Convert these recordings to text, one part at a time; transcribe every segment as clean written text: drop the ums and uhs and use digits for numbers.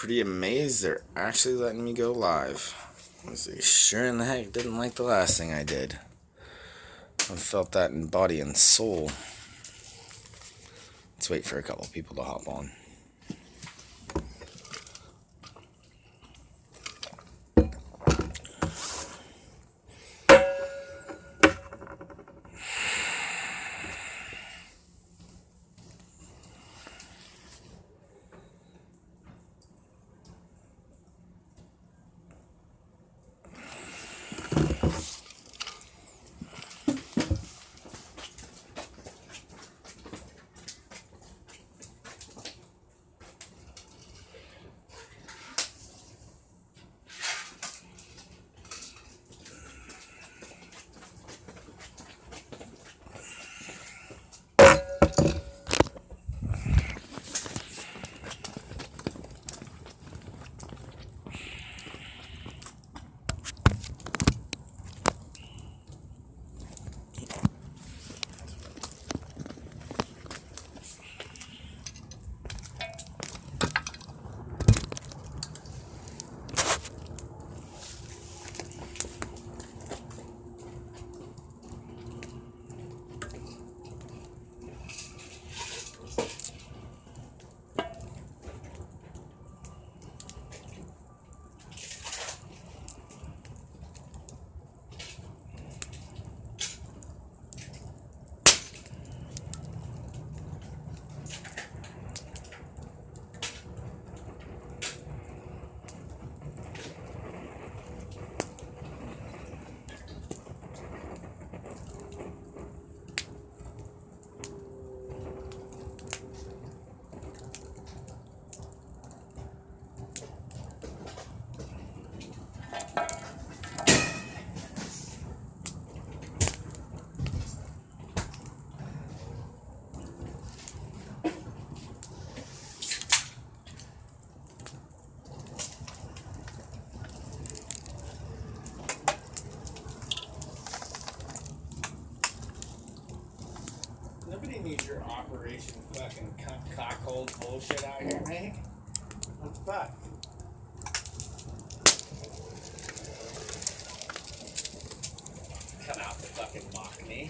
pretty amazed they're actually letting me go live. They sure in the heck didn't like the last thing I did. I felt that in body and soul. Let's wait for a couple people to hop on. Nobody needs your Operation fucking cockhold bullshit out here, man. What the fuck? Come out to fucking mock me.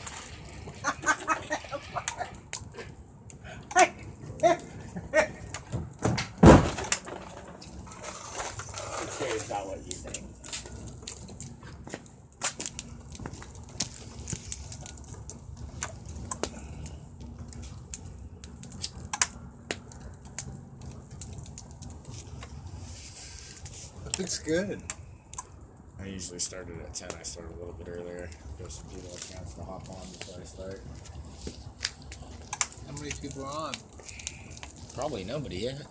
I'm curious about what you think. Looks good. I usually started at 10. I started a little bit earlier. Give some people a chance to hop on before I start. How many people are on? Probably nobody yet.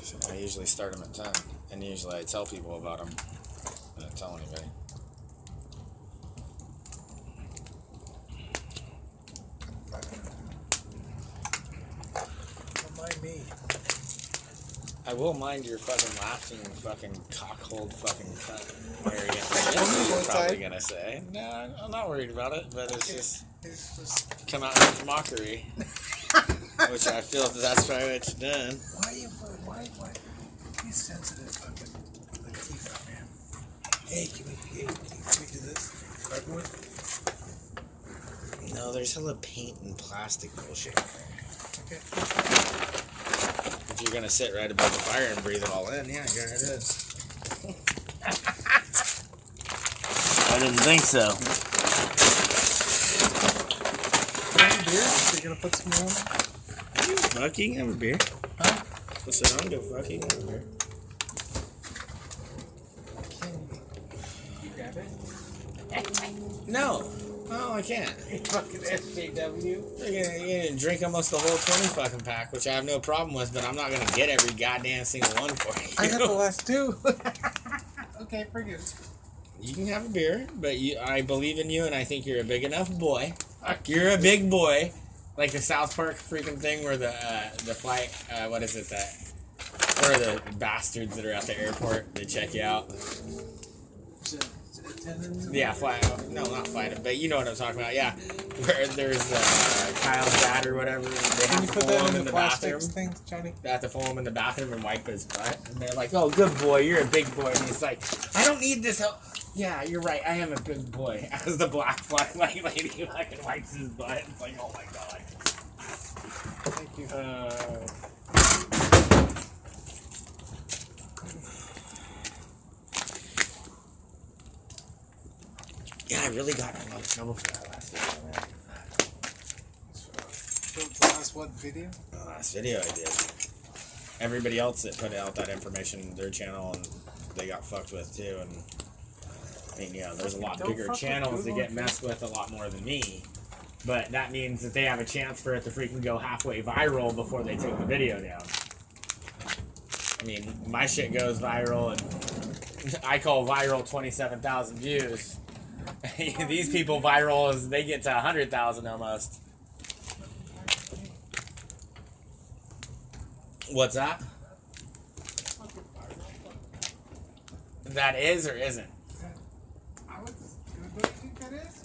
So I usually start them at 10. And usually I tell people about them. I don't tell anybody. Don't mind me. I will mind your fucking laughing fucking cockhold fucking cunt area. That's what you're probably gonna say. No, I'm not worried about it, but it's just come out in mockery. Which I feel that's probably what you've done. Why? You sensitive fucking Latifah, man. Hey, can we do this? Hardwood? No, there's hella paint and plastic bullshit. Okay. If you're gonna sit right above the fire and breathe it all in, yeah, there it is. I didn't think so. Beer? Are you gonna put some more on? Fuck, you can have a beer. Huh? Let's sit down, go fuck, you can have a beer. You grab it? No. No, I can't. You fucking SJW. You're gonna drink almost the whole 20 fucking pack, which I have no problem with, but I'm not gonna get every goddamn single one for you. I got the last two. Okay, forgive. You can have a beer, but I believe in you, and I think you're a big enough boy. You're a big boy. Like the South Park freaking thing where the flight, what is it that, where are the bastards that are at the airport, they check you out. It's attendance? Yeah, no, not fight him, but you know what I'm talking about. Yeah, where there's Kyle's dad or whatever. They Can have you to put pull that him in in the the bathroom. plastics thing, Johnny? They have to pull him in the bathroom and wipe his butt, and they're like, "Oh, good boy, you're a big boy." And he's like, "I don't need this help." Yeah, you're right. I am a big boy. As the black white lady fucking wipes his butt, it's like, oh my god. Thank you. Yeah, I really got in a lot of trouble for that last video, man. The last what video? The last video I did. Everybody else that put out that information in their channel, and they got fucked with too. And I mean, yeah, there's a lot Don't bigger fuck with channels that Google. get messed with a lot more than me. But that means that they have a chance for it to freaking go halfway viral before they take the video down. I mean, my shit goes viral, and I call viral 27,000 views. These people viral as they get to 100,000 almost. What's that? That is or isn't? What do you think that is?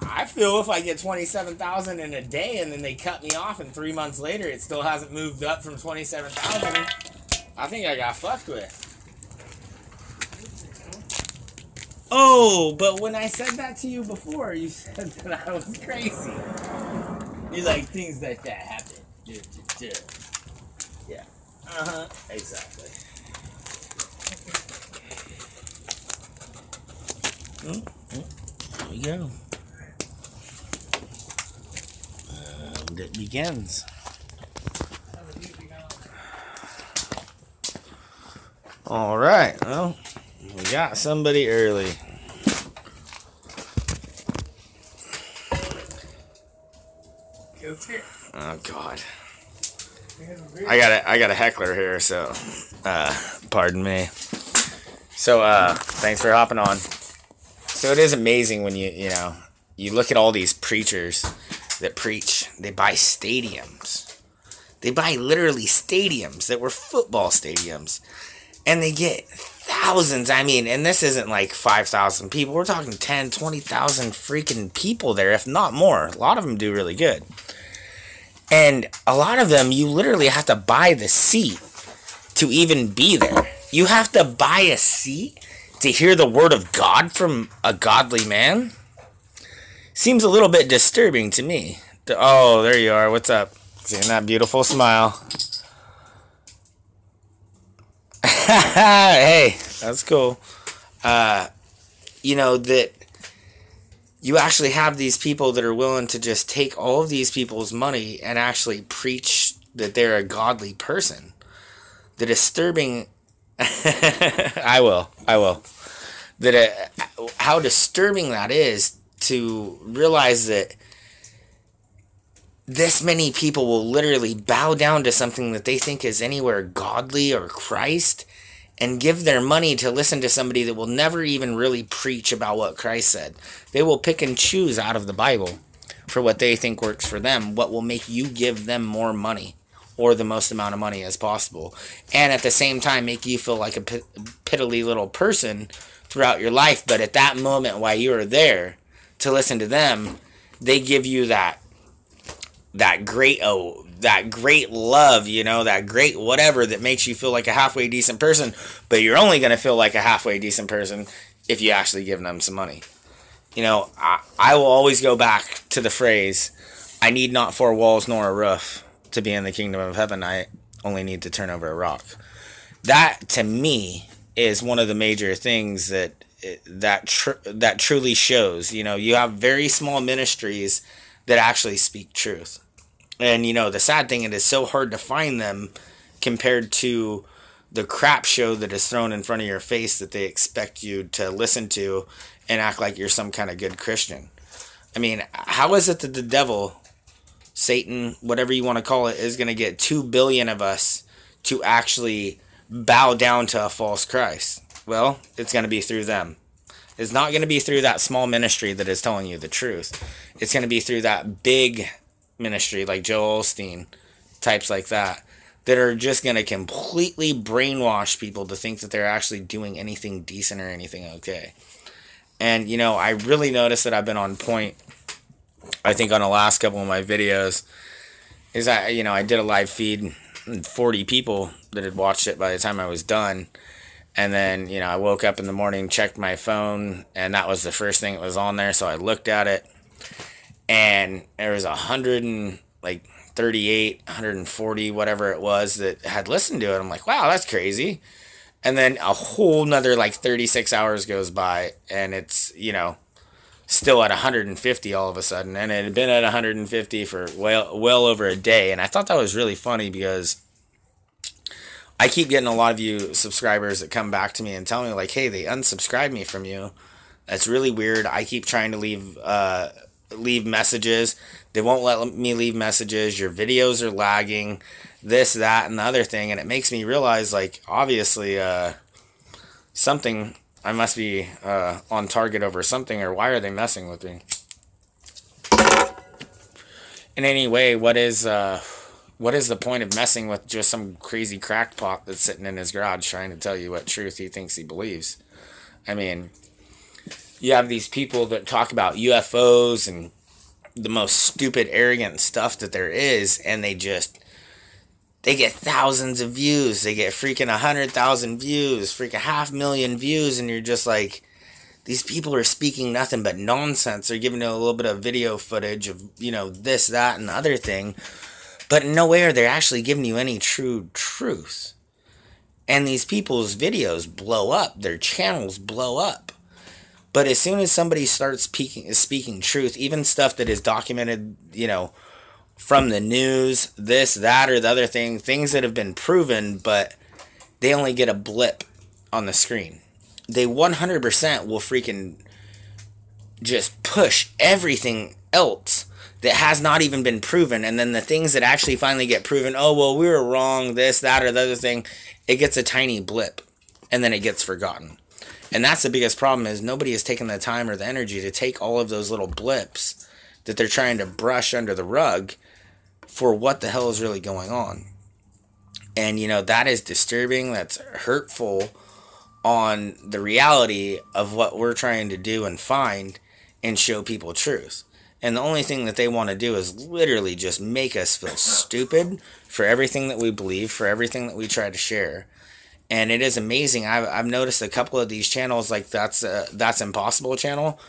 I feel if I get 27,000 in a day and then they cut me off and 3 months later it still hasn't moved up from 27,000, I think I got fucked with. Oh, but when I said that to you before, you said that I was crazy. You like things like that happen. Yeah. Uh-huh. Exactly. There we go. It begins. All right. Well, we got somebody early. It's here. Oh God. I got a heckler here, so pardon me. So thanks for hopping on. So it is amazing when you know you look at all these preachers that preach. They buy stadiums. They buy literally stadiums that were football stadiums, and they get thousands. I mean, and this isn't like 5,000 people. We're talking 10, 20,000 freaking people there, if not more. A lot of them do really good. And a lot of them, you literally have to buy the seat to even be there. You have to buy a seat to hear the word of God from a godly man. Seems a little bit disturbing to me. Oh, there you are. What's up? Seeing that beautiful smile. Hey, that's cool. You know, that you actually have these people that are willing to just take all of these people's money and actually preach that they're a godly person. The disturbing... I will. That how disturbing that is to realize that this many people will literally bow down to something that they think is anywhere godly or Christ and give their money to listen to somebody that will never even really preach about what Christ said. They will pick and choose out of the Bible for what they think works for them, what will make you give them more money or the most amount of money as possible, and at the same time make you feel like a piddly little person throughout your life. But at that moment while you are there to listen to them, they give you that great love, you know, that great whatever that makes you feel like a halfway decent person. But you're only going to feel like a halfway decent person if you actually give them some money. You know, I will always go back to the phrase, I need not 4 walls nor a roof to be in the kingdom of heaven. I only need to turn over a rock. That, to me, is one of the major things that truly shows. You know, you have very small ministries that actually speak truth. And, you know, the sad thing, it is so hard to find them compared to the crap show that is thrown in front of your face that they expect you to listen to and act like you're some kind of good Christian. I mean, how is it that the devil, Satan, whatever you want to call it, is going to get 2 billion of us to actually bow down to a false Christ? Well, it's going to be through them. It's not going to be through that small ministry that is telling you the truth. It's going to be through that big ministry like Joel Osteen, types like that are just going to completely brainwash people to think that they're actually doing anything decent or anything okay. And, you know, I really noticed that I've been on point, I think, on the last couple of my videos. Is that, you know, I did a live feed, 40 people that had watched it by the time I was done. And then, you know, I woke up in the morning, checked my phone, and that was the first thing that was on there. So I looked at it, and there was 138, 140, whatever it was, that had listened to it. I'm like, wow, that's crazy. And then a whole nother like 36 hours goes by, and it's, you know, still at 150 all of a sudden. And it had been at 150 for well over a day. And I thought that was really funny, because I keep getting a lot of you subscribers that come back to me and tell me, like, hey, they unsubscribed me from you. That's really weird. I keep trying to leave messages. They won't let me leave messages. Your videos are lagging. This, that, and the other thing. And it makes me realize, like, obviously something, I must be on target over something, or why are they messing with me? In any way, what is the point of messing with just some crazy crackpot that's sitting in his garage trying to tell you what truth he thinks he believes? I mean, you have these people that talk about UFOs and the most stupid, arrogant stuff that there is, and they get thousands of views. They get freaking 100,000 views, freaking 500,000 views, and you're just like, these people are speaking nothing but nonsense. They're giving you a little bit of video footage of, you know, this, that, and the other thing, but nowhere they're actually giving you any true truth. And these people's videos blow up. Their channels blow up. But as soon as somebody starts speaking truth, even stuff that is documented, you know, from the news, this, that, or the other thing, things that have been proven, but they only get a blip on the screen. They 100% will freaking just push everything else that has not even been proven. And then the things that actually finally get proven, oh, well, we were wrong, this, that, or the other thing, it gets a tiny blip, and then it gets forgotten. And that's the biggest problem, is nobody has taken the time or the energy to take all of those little blips that they're trying to brush under the rug for what the hell is really going on. And, you know, that is disturbing. That's hurtful on the reality of what we're trying to do and find and show people truth. And the only thing that they want to do is literally just make us feel stupid for everything that we believe, for everything that we try to share. And it is amazing. I've noticed a couple of these channels, like That's Impossible channel,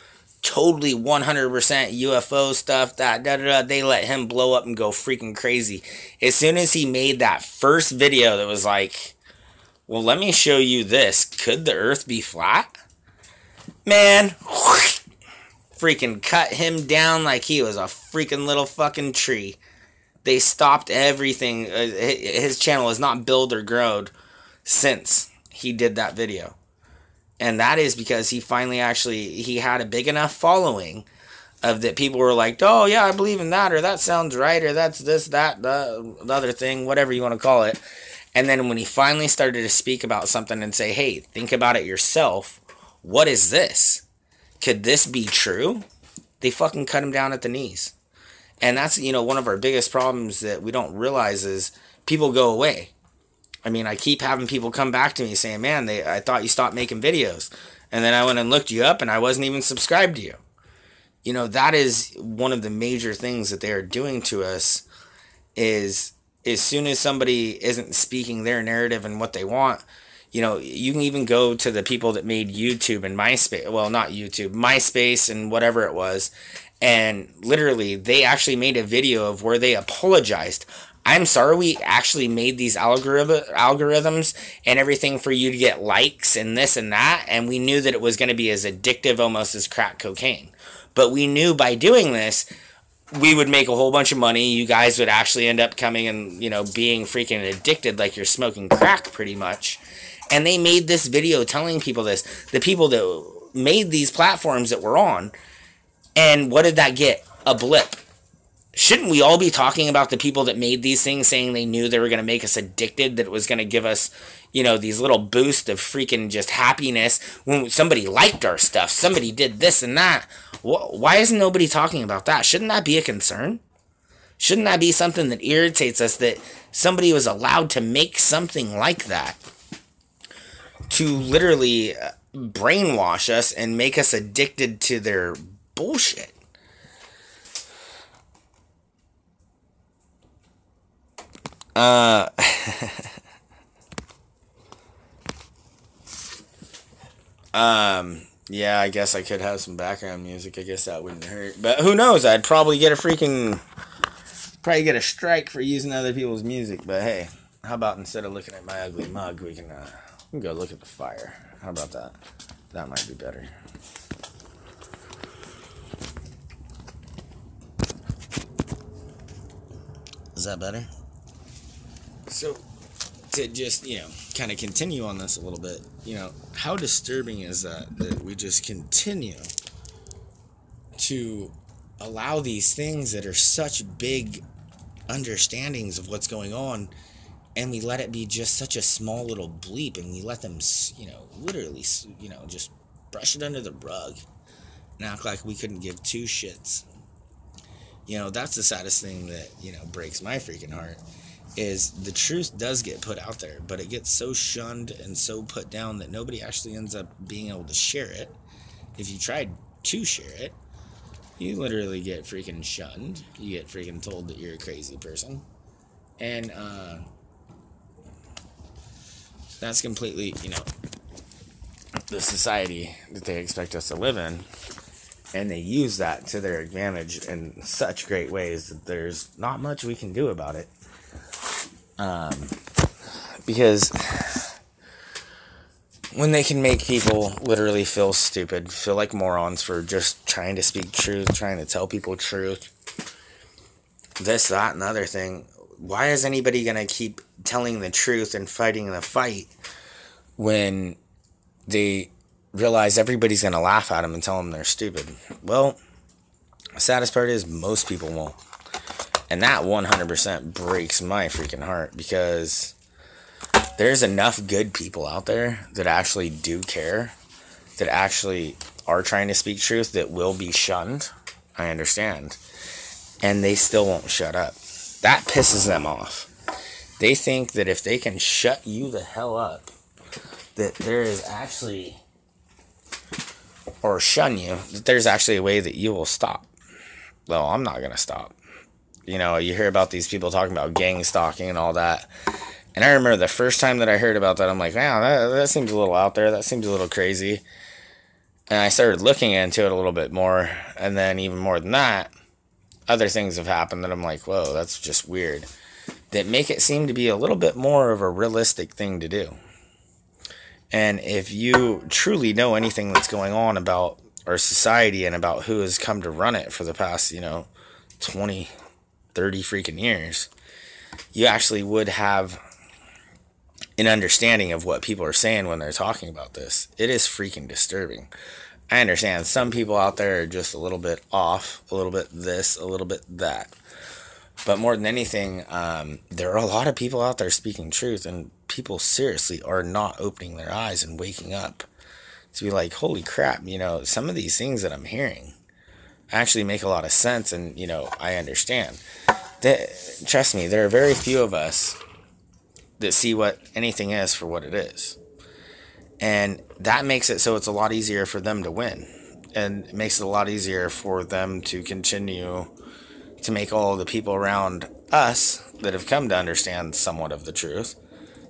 totally 100% UFO stuff, they let him blow up and go freaking crazy. As soon as he made that first video that was like, well, let me show you this. Could the earth be flat? Man, freaking cut him down like he was a freaking little fucking tree. They stopped everything. His channel has not built or grown since he did that video. And that is because he finally he had a big enough following of that people were like, oh yeah, I believe in that, or that sounds right, or that's this, that, the other thing, whatever you want to call it. And then when he finally started to speak about something and say, hey, think about it yourself, what is this? Could this be true? They fucking cut him down at the knees. And that's, you know, one of our biggest problems that we don't realize is people go away. I mean, I keep having people come back to me saying, man, I thought you stopped making videos. And then I went and looked you up and I wasn't even subscribed to you. You know, that is one of the major things that they are doing to us, is as soon as somebody isn't speaking their narrative and what they want, you know, you can even go to the people that made YouTube and MySpace, well, not YouTube, MySpace and whatever it was, and literally they actually made a video of where they apologized. I'm sorry we actually made these algorithms and everything for you to get likes and this and that, and we knew that it was going to be as addictive almost as crack cocaine. But we knew by doing this, we would make a whole bunch of money. You guys would actually end up coming and, you know, being freaking addicted like you're smoking crack pretty much. And they made this video telling people this. The people that made these platforms that we're on. And what did that get? A blip. Shouldn't we all be talking about the people that made these things, saying they knew they were going to make us addicted, that it was going to give us, you know, these little boosts of freaking just happiness when somebody liked our stuff, somebody did this and that? Why isn't nobody talking about that? Shouldn't that be a concern? Shouldn't that be something that irritates us, that somebody was allowed to make something like that? To literally brainwash us and make us addicted to their bullshit. Yeah, I guess I could have some background music. I guess that wouldn't hurt. But who knows? I'd probably get a strike for using other people's music. But hey, how about instead of looking at my ugly mug, we can go look at the fire. How about that? That might be better. Is that better? So, to just, kind of continue on this a little bit, how disturbing is that we just continue to allow these things that are such big understandings of what's going on, and we let it be just such a small little bleep, and we let them, literally, just brush it under the rug and act like we couldn't give two shits. That's the saddest thing that, breaks my freaking heart, is the truth does get put out there, but it gets so shunned and so put down that nobody actually ends up being able to share it. If you tried to share it, you literally get freaking shunned. You get freaking told that you're a crazy person. And, that's completely, the society that they expect us to live in. And they use that to their advantage in such great ways that there's not much we can do about it. Because when they can make people literally feel stupid, feel like morons for just trying to speak truth, trying to tell people truth, this, that, and the other thing, why is anybody going to keep telling the truth and fighting the fight when they realize everybody's going to laugh at them and tell them they're stupid? Well, the saddest part is most people won't. And that 100% breaks my freaking heart, because there's enough good people out there that actually do care, that actually are trying to speak truth, that will be shunned. I understand. And they still won't shut up. That pisses them off. They think that if they can shut you the hell up, that there is actually, or shun you, that there's actually a way that you will stop. Well, I'm not going to stop. You hear about these people talking about gang stalking and all that. And I remember the first time that I heard about that, I'm like, man, that seems a little out there. That seems a little crazy. And I started looking into it a little bit more. And then even more than that, other things have happened that I'm like, whoa, that's just weird. That make it seem to be a little bit more of a realistic thing to do. And if you truly know anything that's going on about our society and about who has come to run it for the past, 20, 30 freaking years, you actually would have an understanding of what people are saying when they're talking about this. It is freaking disturbing. I understand some people out there are just a little bit off, a little bit this, a little bit that. But more than anything, there are a lot of people out there speaking truth, and people seriously are not opening their eyes and waking up to be like, holy crap, some of these things that I'm hearing actually make a lot of sense, and, I understand. Trust me, there are very few of us that see what anything is for what it is. And that makes it so it's a lot easier for them to win. And it makes it a lot easier for them to continue to make all the people around us that have come to understand somewhat of the truth,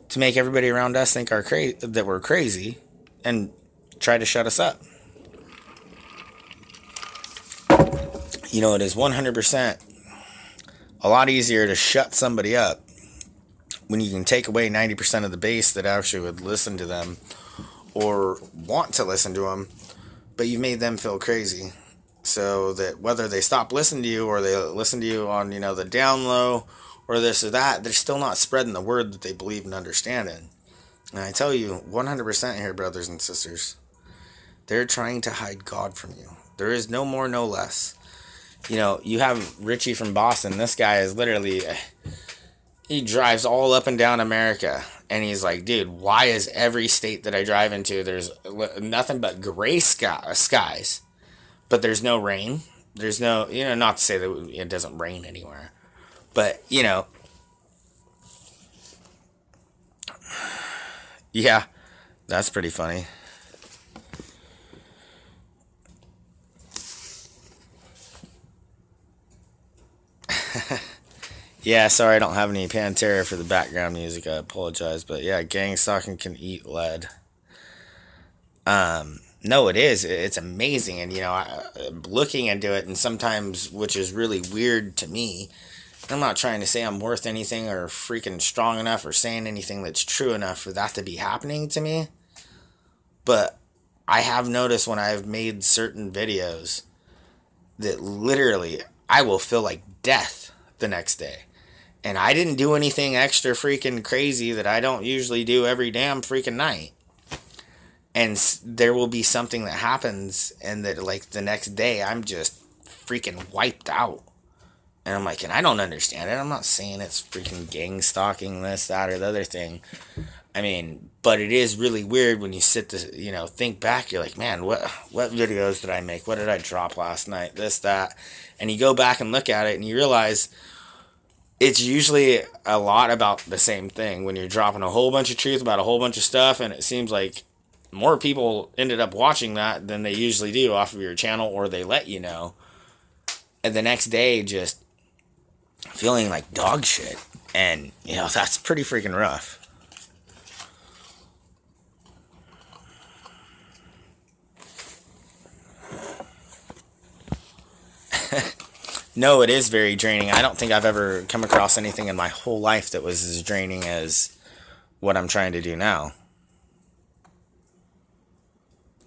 to make everybody around us think that we're crazy and try to shut us up. It is 100% a lot easier to shut somebody up when you can take away 90% of the base that actually would listen to them or want to listen to them, but you made them feel crazy. So that whether they stop listening to you or they listen to you on, the down low or this or that, they're still not spreading the word that they believe and understand in. And I tell you, 100% here, brothers and sisters, they're trying to hide God from you. There is no more, no less. You have Richie from Boston. This guy is literally, he drives all up and down America. And he's like, dude, why is every state that I drive into, there's nothing but gray skies, but there's no rain. There's no, not to say that it doesn't rain anywhere. But, yeah, that's pretty funny. Yeah, sorry I don't have any Pantera for the background music. I apologize. But yeah, gang stalking can eat lead. No, it is. It's amazing. And, I'm looking into it, and sometimes, which is really weird to me, I'm not trying to say I'm worth anything or freaking strong enough or saying anything that's true enough for that to be happening to me. But I have noticed when I've made certain videos that literally I will feel like death the next day. And I didn't do anything extra freaking crazy that I don't usually do every damn freaking night. And there will be something that happens, and that like the next day I'm just freaking wiped out. And I'm like, and I don't understand it. I'm not saying it's freaking gang stalking, this, that, or the other thing. I mean, but it is really weird when you sit to, think back. You're like, man, what videos did I make? What did I drop last night? This, that. And you go back and look at it, and you realize it's usually a lot about the same thing. When you're dropping a whole bunch of truth about a whole bunch of stuff, and it seems like more people ended up watching that than they usually do off of your channel, or they let you know. And the next day, just feeling like dog shit. And, that's pretty freaking rough. No, it is very draining. I don't think I've ever come across anything in my whole life that was as draining as what I'm trying to do now.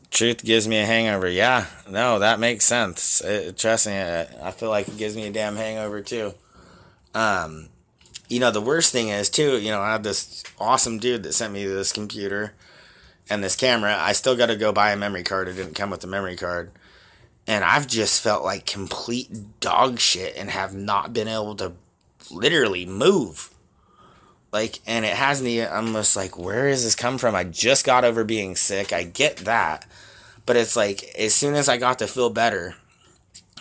Truth gives me a hangover. Yeah, no, that makes sense. Trust me, I feel like it gives me a damn hangover too. The worst thing is too, I have this awesome dude that sent me this computer and this camera. I still got to go buy a memory card. It didn't come with the memory card. And I've just felt like complete dog shit and have not been able to literally move. And it hasn't even, I'm just like, where does this come from? I just got over being sick. I get that. But it's like, as soon as I got to feel better,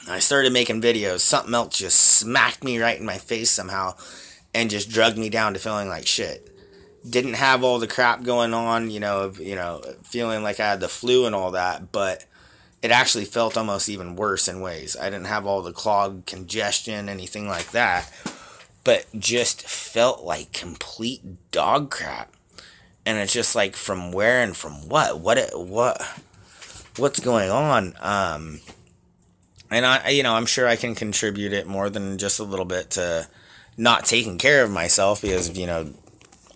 I started making videos. Something else just smacked me right in my face somehow and just drugged me down to feeling like shit. Didn't have all the crap going on, feeling like I had the flu and all that, but it actually felt almost even worse in ways. I didn't have all the clogged congestion, anything like that, but just felt like complete dog crap. And it's just like, from where and from what? What's going on? And I'm sure I can contribute it more than just a little bit to not taking care of myself, because,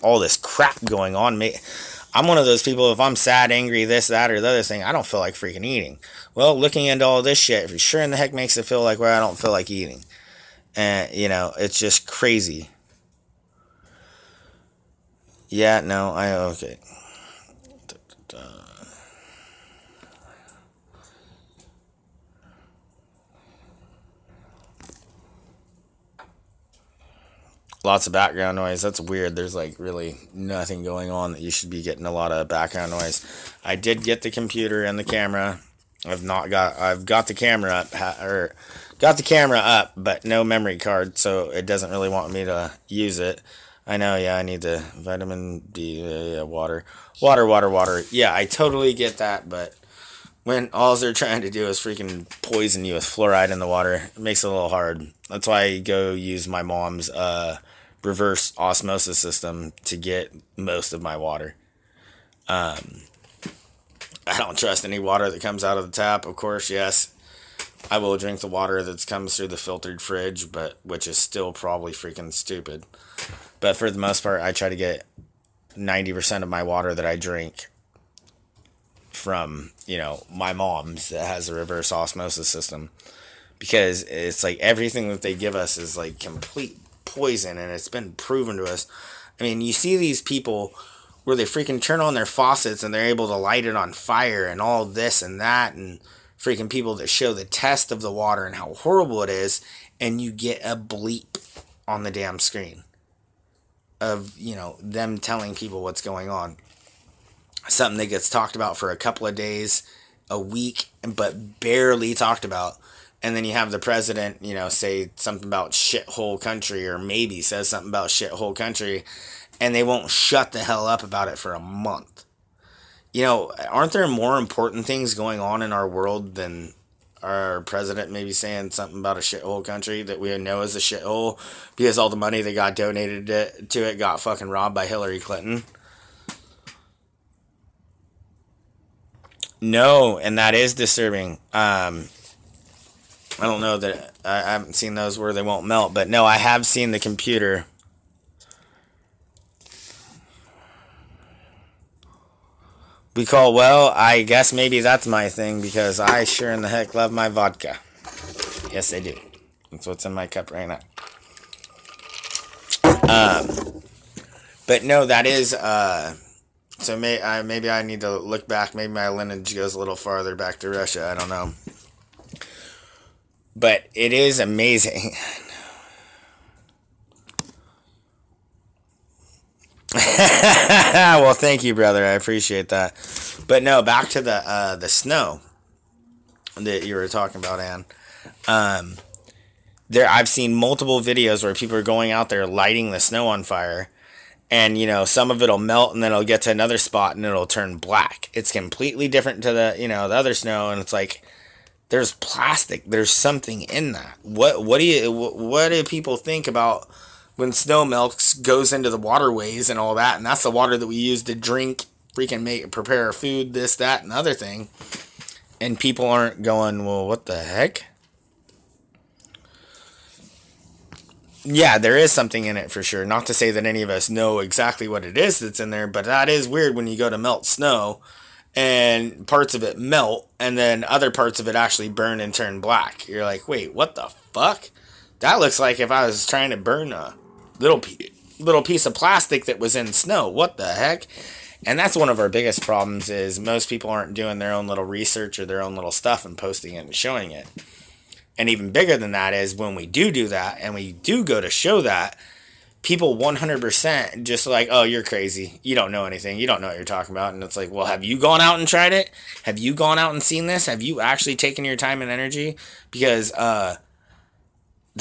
all this crap going on. I'm one of those people, if I'm sad, angry, this, that, or the other thing, I don't feel like freaking eating. Well, looking into all this shit, for sure in the heck makes it feel like where I don't feel like eating. And, it's just crazy. Yeah, no, okay. Lots of background noise. That's weird. There's like really nothing going on that you should be getting a lot of background noise. I did get the computer and the camera. I've got the camera up, but no memory card, so it doesn't really want me to use it. I know, yeah, I need the vitamin D, water. Yeah, I totally get that, but when all they're trying to do is freaking poison you with fluoride in the water, it makes it a little hard. That's why I go use my mom's reverse osmosis system to get most of my water. I don't trust any water that comes out of the tap. Of course, yes, I will drink the water that comes through the filtered fridge, but which is still probably freaking stupid. But for the most part, I try to get 90% of my water that I drink from, my mom's that has a reverse osmosis system, because it's like everything that they give us is like complete poison, and it's been proven to us. I mean, you see these people where they freaking turn on their faucets and they're able to light it on fire and all this and that, and freaking people that show the test of the water and how horrible it is, and you get a bleep on the damn screen of, them telling people what's going on. Something that gets talked about for a couple of days, a week, but barely talked about. And then you have the president, say something about shithole country, or maybe says something about shithole country, and they won't shut the hell up about it for a month. Aren't there more important things going on in our world than our president maybe saying something about a shithole country that we know is a shithole because all the money that got donated to it got fucking robbed by Hillary Clinton? No, and that is disturbing. I don't know that I haven't seen those where they won't melt, but no, I have seen the computer. Well, I guess maybe that's my thing because I sure in the heck love my vodka. Yes, I do. That's what's in my cup right now. But no, that is, so maybe I need to look back. Maybe my lineage goes a little farther back to Russia. I don't know. But it is amazing. Well, thank you, brother. I appreciate that. But no, back to the snow that you were talking about, Ann. I've seen multiple videos where people are going out there lighting the snow on fire, and some of it'll melt, and then it'll get to another spot, and it'll turn black. It's completely different to the the other snow, and it's like there's plastic. There's something in that. What do people think about when snow melts, goes into the waterways and all that, and that's the water that we use to drink, prepare our food, this, that, and other thing, and people aren't going, well, what the heck? Yeah, there is something in it for sure. Not to say that any of us know exactly what it is that's in there, but that is weird when you go to melt snow, and parts of it melt, and then other parts of it actually burn and turn black. You're like, wait, what the fuck? That looks like if I was trying to burn a little piece of plastic that was in snow. What the heck? And that's one of our biggest problems is most people aren't doing their own little research or their own little stuff and posting it and showing it. And even bigger than that is when we do that and we do go to show that, people 100% just like, oh, you're crazy. You don't know anything. You don't know what you're talking about. And it's like, well, have you gone out and tried it? Have you gone out and seen this? Have you actually taken your time and energy? Because the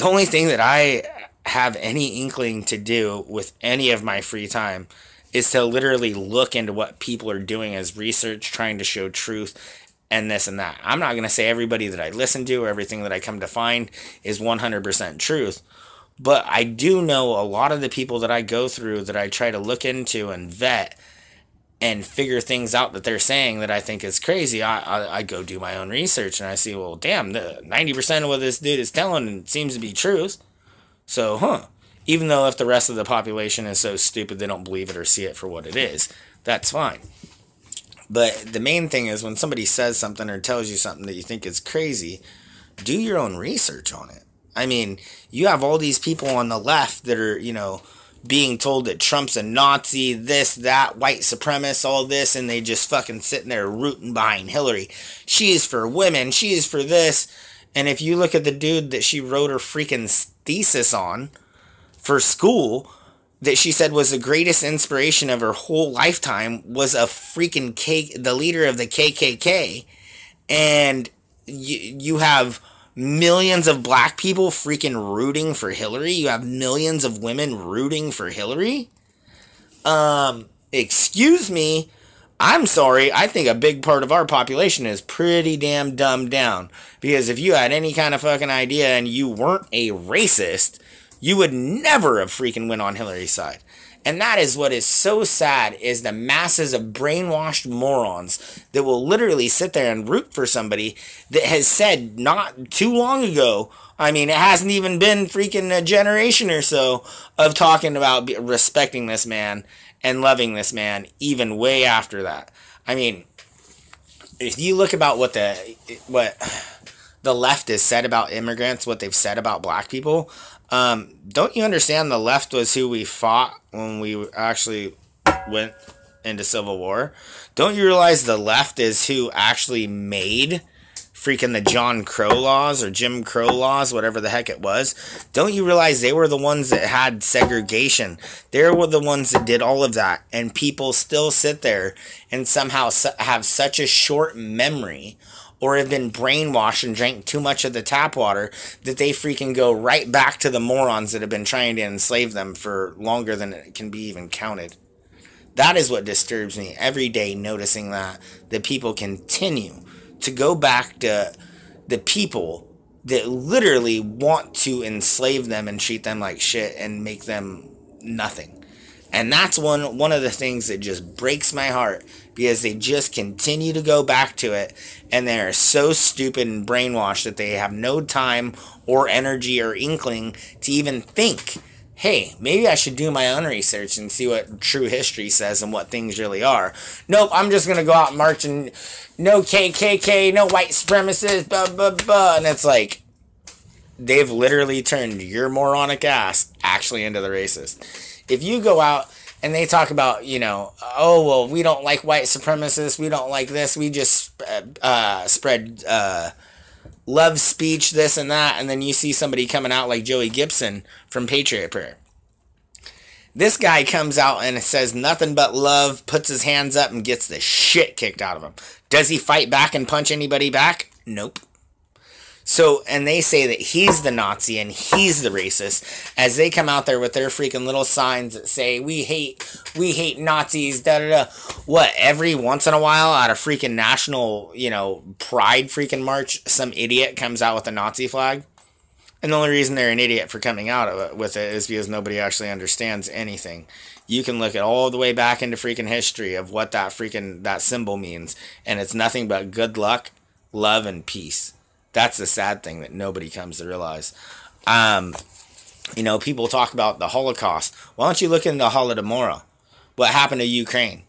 only thing that I have any inkling to do with any of my free time is to literally look into what people are doing as research, trying to show truth and this and that. I'm not going to say everybody that I listen to or everything that I come to find is 100% truth. But I do know a lot of the people that I go through that I try to look into and vet and figure things out that they're saying that I think is crazy. I go do my own research and I see, well, damn, 90% of what this dude is telling seems to be truth. So, even though if the rest of the population is so stupid they don't believe it or see it for what it is, that's fine. But the main thing is when somebody says something or tells you something that you think is crazy, do your own research on it. I mean, you have all these people on the left that are, being told that Trump's a Nazi, this, that, white supremacist, all this, and they just fucking sitting there rooting behind Hillary. She is for women, she is for this. And if you look at the dude that she wrote her freaking thesis on for school, that she said was the greatest inspiration of her whole lifetime, was a freaking the leader of the KKK. And you have millions of black people freaking rooting for Hillary. You have millions of women rooting for Hillary. Excuse me. I'm sorry. I think a big part of our population is pretty damn dumbed down. Because if you had any kind of fucking idea and you weren't a racist, you would never have freaking went on Hillary's side. And that is what is so sad, is the masses of brainwashed morons that will literally sit there and root for somebody that has said not too long ago, I mean, it hasn't even been freaking a generation or so of talking about respecting this man and loving this man, even way after that. I mean, if you look about what the left has said about immigrants, what they've said about black people, don't you understand the left was who we fought when we actually went into civil war? Don't you realize the left is who actually made freaking the John Crow laws or Jim Crow laws, whatever the heck it was? Don't you realize they were the ones that had segregation? They were the ones that did all of that, and people still sit there and somehow have such a short memory or have been brainwashed and drank too much of the tap water that they freaking go right back to the morons that have been trying to enslave them for longer than it can be even counted. That is what disturbs me every day, noticing that people continue to go back to the people that literally want to enslave them and treat them like shit and make them nothing. And that's one of the things that just breaks my heart, because they just continue to go back to it, and they are so stupid and brainwashed that they have no time or energy or inkling to even think, hey, maybe I should do my own research and see what true history says and what things really are. Nope, I'm just going to go out and march and no KKK, no white supremacists, blah, blah, blah. And it's like, they've literally turned your moronic ass actually into the racist. If you go out and they talk about, you know, oh, well, we don't like white supremacists, we don't like this, we just spread love speech, this and that, and then you see somebody coming out like Joey Gibson from Patriot Prayer. This guy comes out and says nothing but love, puts his hands up, and gets the shit kicked out of him. Does he fight back and punch anybody back? Nope. So, and they say that he's the Nazi and he's the racist, as they come out there with their freaking little signs that say, we hate Nazis, da da da. What, every once in a while at a freaking national, you know, pride freaking march, some idiot comes out with a Nazi flag? And the only reason they're an idiot for coming out with it is because nobody actually understands anything. You can look at all the way back into freaking history of what that symbol means, and it's nothing but good luck, love, and peace. That's the sad thing that nobody comes to realize. You know, people talk about the Holocaust. Why don't you look into Holodomor? What happened to Ukraine?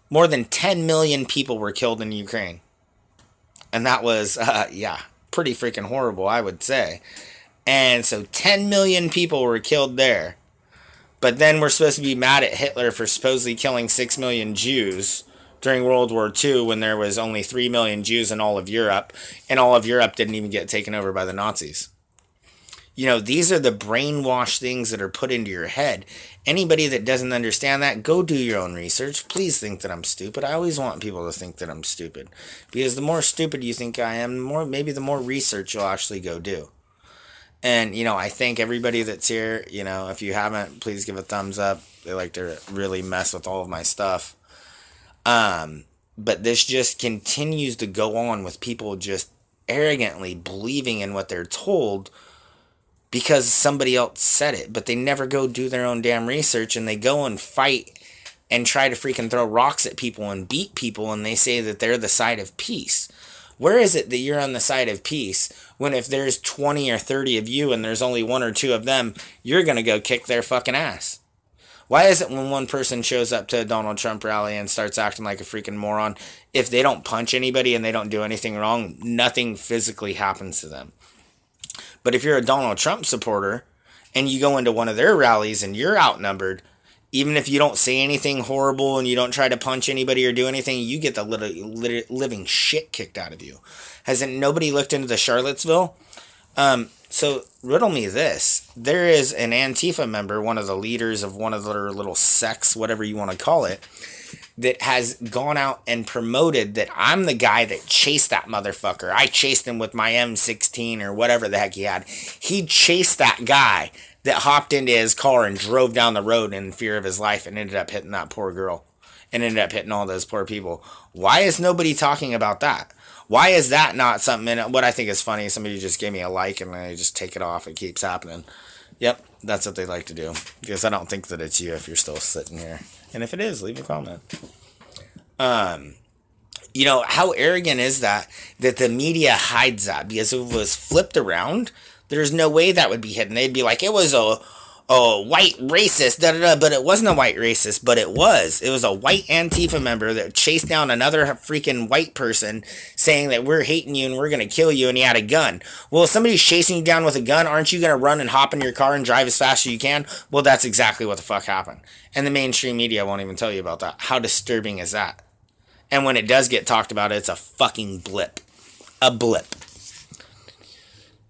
More than 10 million people were killed in Ukraine. And that was, yeah, pretty freaking horrible, I would say. And so 10 million people were killed there. But then we're supposed to be mad at Hitler for supposedly killing 6 million Jews during World War II, when there was only 3 million Jews in all of Europe, and all of Europe didn't even get taken over by the Nazis. You know, these are the brainwashed things that are put into your head. Anybody that doesn't understand that, go do your own research. Please think that I'm stupid. I always want people to think that I'm stupid, because the more stupid you think I am, maybe the more research you'll actually go do. And, you know, I thank everybody that's here. You know, if you haven't, please give a thumbs up. They like to really mess with all of my stuff. But this just continues to go on with people just arrogantly believing in what they're told because somebody else said it, but they never go do their own damn research, and they go and fight and try to freaking throw rocks at people and beat people, and they say that they're the side of peace. Where is it that you're on the side of peace when if there's 20 or 30 of you and there's only 1 or 2 of them, you're going to go kick their fucking ass? Why is it when one person shows up to a Donald Trump rally and starts acting like a freaking moron, if they don't punch anybody and they don't do anything wrong, nothing physically happens to them? But if you're a Donald Trump supporter and you go into one of their rallies and you're outnumbered, even if you don't say anything horrible and you don't try to punch anybody or do anything, you get the living shit kicked out of you. Hasn't nobody looked into the Charlottesville? So riddle me this. There is an Antifa member, one of the leaders of one of their little sects, whatever you want to call it, that has gone out and promoted that I'm the guy that chased that motherfucker. I chased him with my M16 or whatever the heck he had. He chased that guy that hopped into his car and drove down the road in fear of his life and ended up hitting that poor girl and ended up hitting all those poor people. Why is nobody talking about that? Why is that not something? And what I think is funny, somebody just gave me a like and I just take it off. It keeps happening. Yep, that's what they like to do. Because I don't think that it's you if you're still sitting here. And if it is, leave a comment. You know, how arrogant is that the media hides that? Because if it was flipped around, there's no way that would be hidden. They'd be like, it was a white racist, but it wasn't a white racist, but it was. It was a white Antifa member that chased down another freaking white person saying that we're hating you and we're going to kill you, and he had a gun. Well, if somebody's chasing you down with a gun, aren't you going to run and hop in your car and drive as fast as you can? Well, that's exactly what the fuck happened. And the mainstream media won't even tell you about that. How disturbing is that? And when it does get talked about, it's a fucking blip. A blip.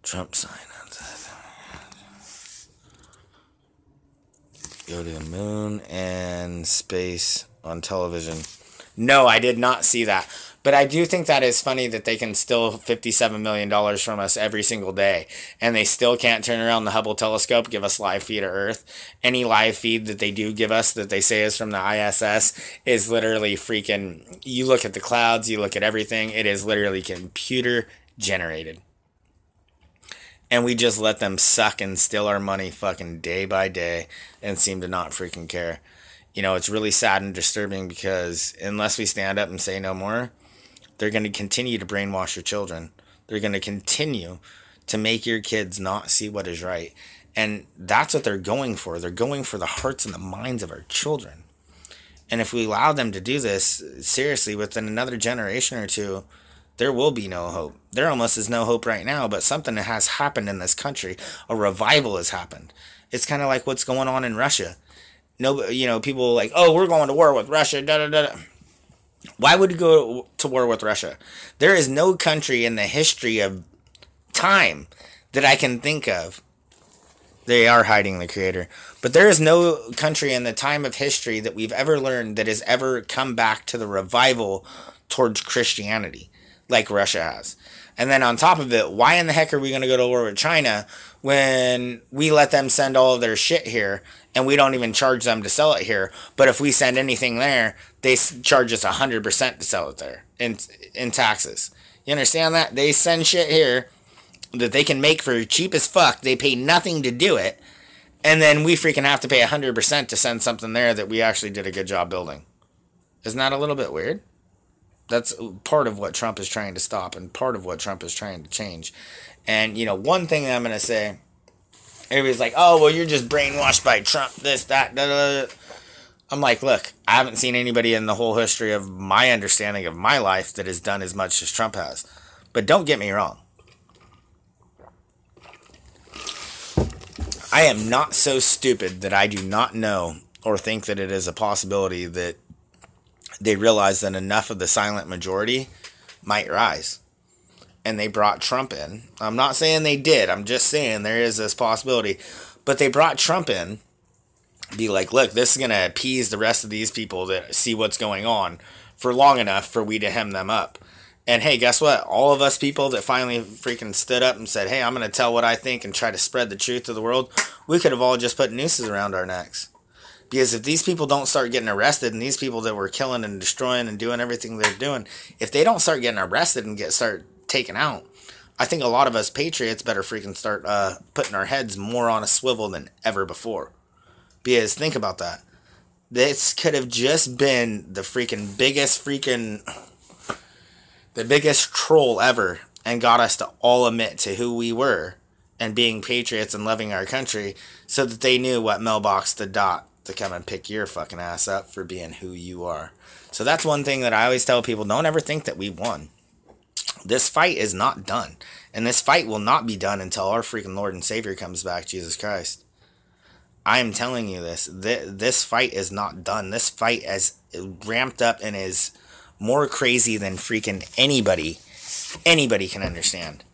Trump sign. Go to the moon and space on television. No, I did not see that. But I do think that is funny that they can steal $57 million from us every single day. And they still can't turn around the Hubble telescope, give us live feed of Earth. Any live feed that they do give us that they say is from the ISS is literally freaking... You look at the clouds, you look at everything. It is literally computer generated. And we just let them suck and steal our money fucking day by day and seem to not freaking care. You know, it's really sad and disturbing because unless we stand up and say no more, they're going to continue to brainwash your children. They're going to continue to make your kids not see what is right. And that's what they're going for. They're going for the hearts and the minds of our children. And if we allow them to do this, seriously, within another generation or two, there will be no hope. There almost is no hope right now, but something has happened in this country. A revival has happened. It's kind of like what's going on in Russia. No, you know, people are like, oh, we're going to war with Russia, da da da. Why would you go to war with Russia? There is no country in the history of time that I can think of. They are hiding the creator. But there is no country in the time of history that we've ever learned that has ever come back to the revival towards Christianity like Russia has. And then on top of it, why in the heck are we going to go to war with China when we let them send all of their shit here and we don't even charge them to sell it here? But if we send anything there, they charge us 100% to sell it there in taxes. You understand that? They send shit here that they can make for cheap as fuck. They pay nothing to do it. And then we freaking have to pay 100% to send something there that we actually did a good job building. Isn't that a little bit weird? That's part of what Trump is trying to stop and part of what Trump is trying to change. And, you know, one thing I'm going to say, everybody's like, oh, well, you're just brainwashed by Trump, this, that, da, da, da. I'm like, look, I haven't seen anybody in the whole history of my understanding of my life that has done as much as Trump has. But don't get me wrong. I am not so stupid that I do not know or think that it is a possibility that they realized that enough of the silent majority might rise. And they brought Trump in. I'm not saying they did. I'm just saying there is this possibility. But they brought Trump in. Be like, look, this is going to appease the rest of these people that see what's going on for long enough for we to hem them up. And hey, guess what? All of us people that finally freaking stood up and said, hey, I'm going to tell what I think and try to spread the truth to the world, we could have all just put nooses around our necks. Because if these people don't start getting arrested, and these people that were killing and destroying and doing everything they're doing, if they don't start getting arrested and start taken out, I think a lot of us patriots better freaking start putting our heads more on a swivel than ever before. Because think about that. This could have just been the biggest troll ever and got us to all admit to who we were and being patriots and loving our country so that they knew what mailbox to dot to come and pick your fucking ass up for being who you are. So that's one thing that I always tell people, don't ever think that we won. This fight is not done. And this fight will not be done until our freaking Lord and Savior comes back, Jesus Christ. I am telling you this. This fight is not done. This fight is ramped up and is more crazy than freaking anybody can understand.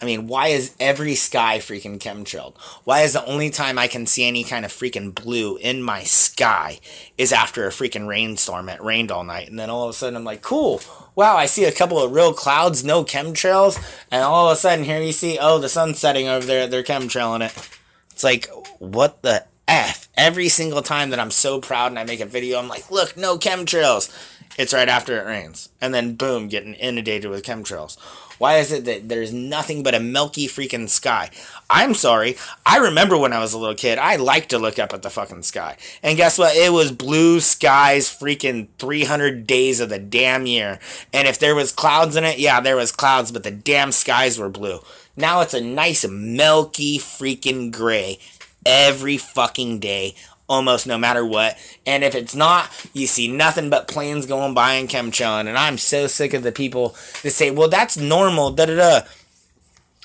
I mean, why is every sky freaking chemtrailed? Why is the only time I can see any kind of freaking blue in my sky is after a freaking rainstorm? It rained all night. And then all of a sudden I'm like, cool. Wow, I see a couple of real clouds, no chemtrails. And all of a sudden here you see, oh, the sun's setting over there. They're chemtrailing it. It's like, what the F? Every single time that I'm so proud and I make a video, I'm like, look, no chemtrails. It's right after it rains. And then boom, getting inundated with chemtrails. Why is it that there's nothing but a milky freaking sky? I'm sorry. I remember when I was a little kid, I liked to look up at the fucking sky. And guess what? It was blue skies freaking 300 days of the damn year. And if there was clouds in it, yeah, there was clouds, but the damn skies were blue. Now it's a nice milky freaking gray every fucking day, almost no matter what. And if it's not, you see nothing but planes going by and chemtrailing. And I'm so sick of the people that say, well, that's normal, da-da-da.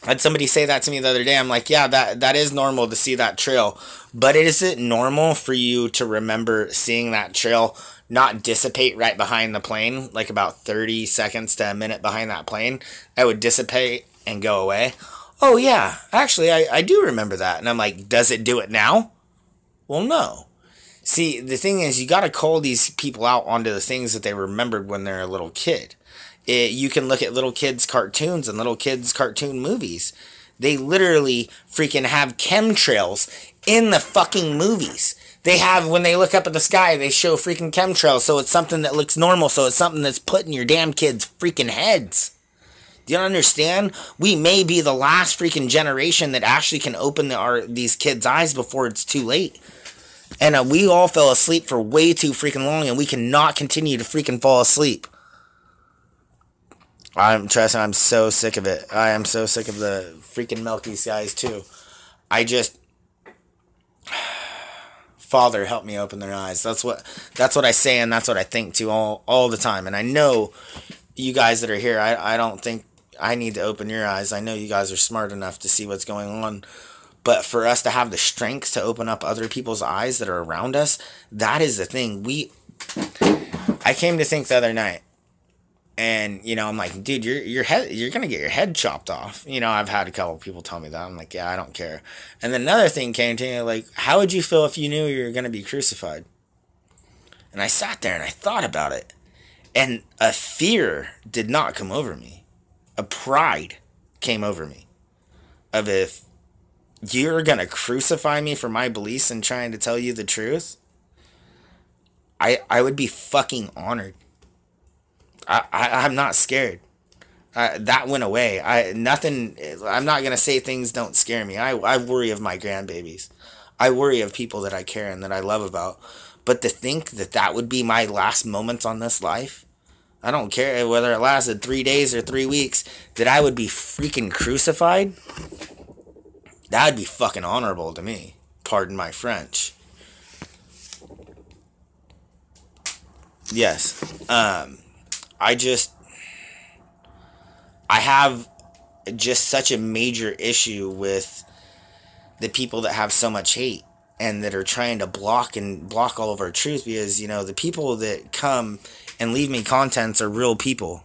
I had somebody say that to me the other day. I'm like, yeah, that is normal to see that trail. But is it normal for you to remember seeing that trail not dissipate right behind the plane, like about 30 seconds to a minute behind that plane? That would dissipate and go away. Oh, yeah, actually, I do remember that. And I'm like, does it do it now? Well, no. See, the thing is, you got to call these people out onto the things that they remembered when they're a little kid. You can look at little kids' cartoons and little kids' cartoon movies. They literally freaking have chemtrails in the fucking movies. They have, when they look up at the sky, they show freaking chemtrails, so it's something that looks normal, so it's something that's put in your damn kids' freaking heads. Do you understand? We may be the last freaking generation that actually can open these kids' eyes before it's too late. And we all fell asleep for way too freaking long, and we cannot continue to freaking fall asleep. I'm so sick of it. I am so sick of the freaking Melky's guys too. Father, help me open their eyes. That's what I say, and that's what I think too all the time. And I know you guys that are here, I don't think I need to open your eyes. I know you guys are smart enough to see what's going on. But for us to have the strength to open up other people's eyes that are around us, that is the thing. I came to think the other night, and, you know, I'm like, dude, you're going to get your head chopped off. You know, I've had a couple people tell me that. I'm like, yeah, I don't care. And then another thing came to me, like, how would you feel if you knew you were going to be crucified? And I sat there and I thought about it. And a fear did not come over me. A pride came over me. Of if you're going to crucify me for my beliefs and trying to tell you the truth, I would be fucking honored. I'm not scared. That went away. I'm not going to say things don't scare me. I worry of my grandbabies. I worry of people that I care and that I love about. But to think that would be my last moments on this life, I don't care whether it lasted 3 days or 3 weeks, that I would be freaking crucified, that would be fucking honorable to me. Pardon my French. Yes. I have just such a major issue with the people that have so much hate and that are trying to block all of our truth, because, you know, the people that come and leave me contents are real people.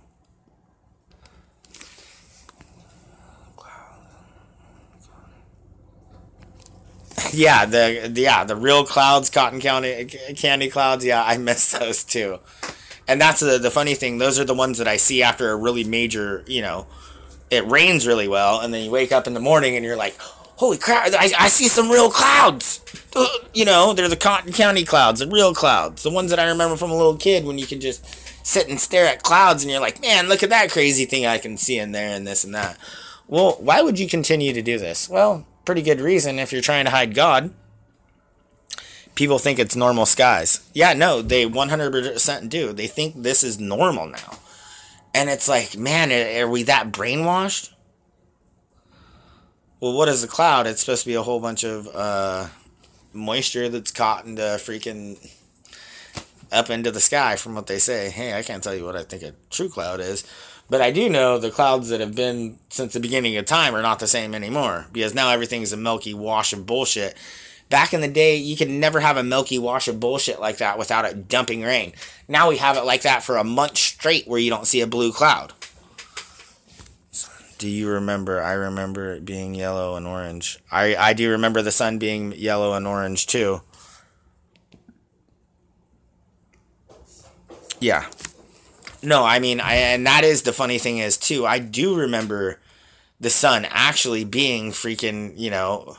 The real clouds, cotton candy clouds. Yeah, I miss those too. And that's the funny thing. Those are the ones that I see after a really major, you know, it rains really well, and then you wake up in the morning and you're like, holy crap, I see some real clouds. You know, they're the cotton candy clouds, the real clouds. The ones that I remember from a little kid when you can just sit and stare at clouds and you're like, man, look at that crazy thing I can see in there and this and that. Well, why would you continue to do this? Well, pretty good reason. If you're trying to hide God, people think it's normal skies. Yeah, no, they 100% do. They think this is normal now. And it's like, man, are we that brainwashed? Well, what is a cloud? It's supposed to be a whole bunch of moisture that's caught into freaking up into the sky, from what they say. Hey, I can't tell you what I think a true cloud is. But I do know the clouds that have been since the beginning of time are not the same anymore, because now everything's a milky wash of bullshit. Back in the day, you could never have a milky wash of bullshit like that without it dumping rain. Now we have it like that for a month straight where you don't see a blue cloud. Do you remember? I remember it being yellow and orange. I do remember the sun being yellow and orange too. Yeah. No, I mean, and that is the funny thing is too, I do remember the sun actually being freaking, you know,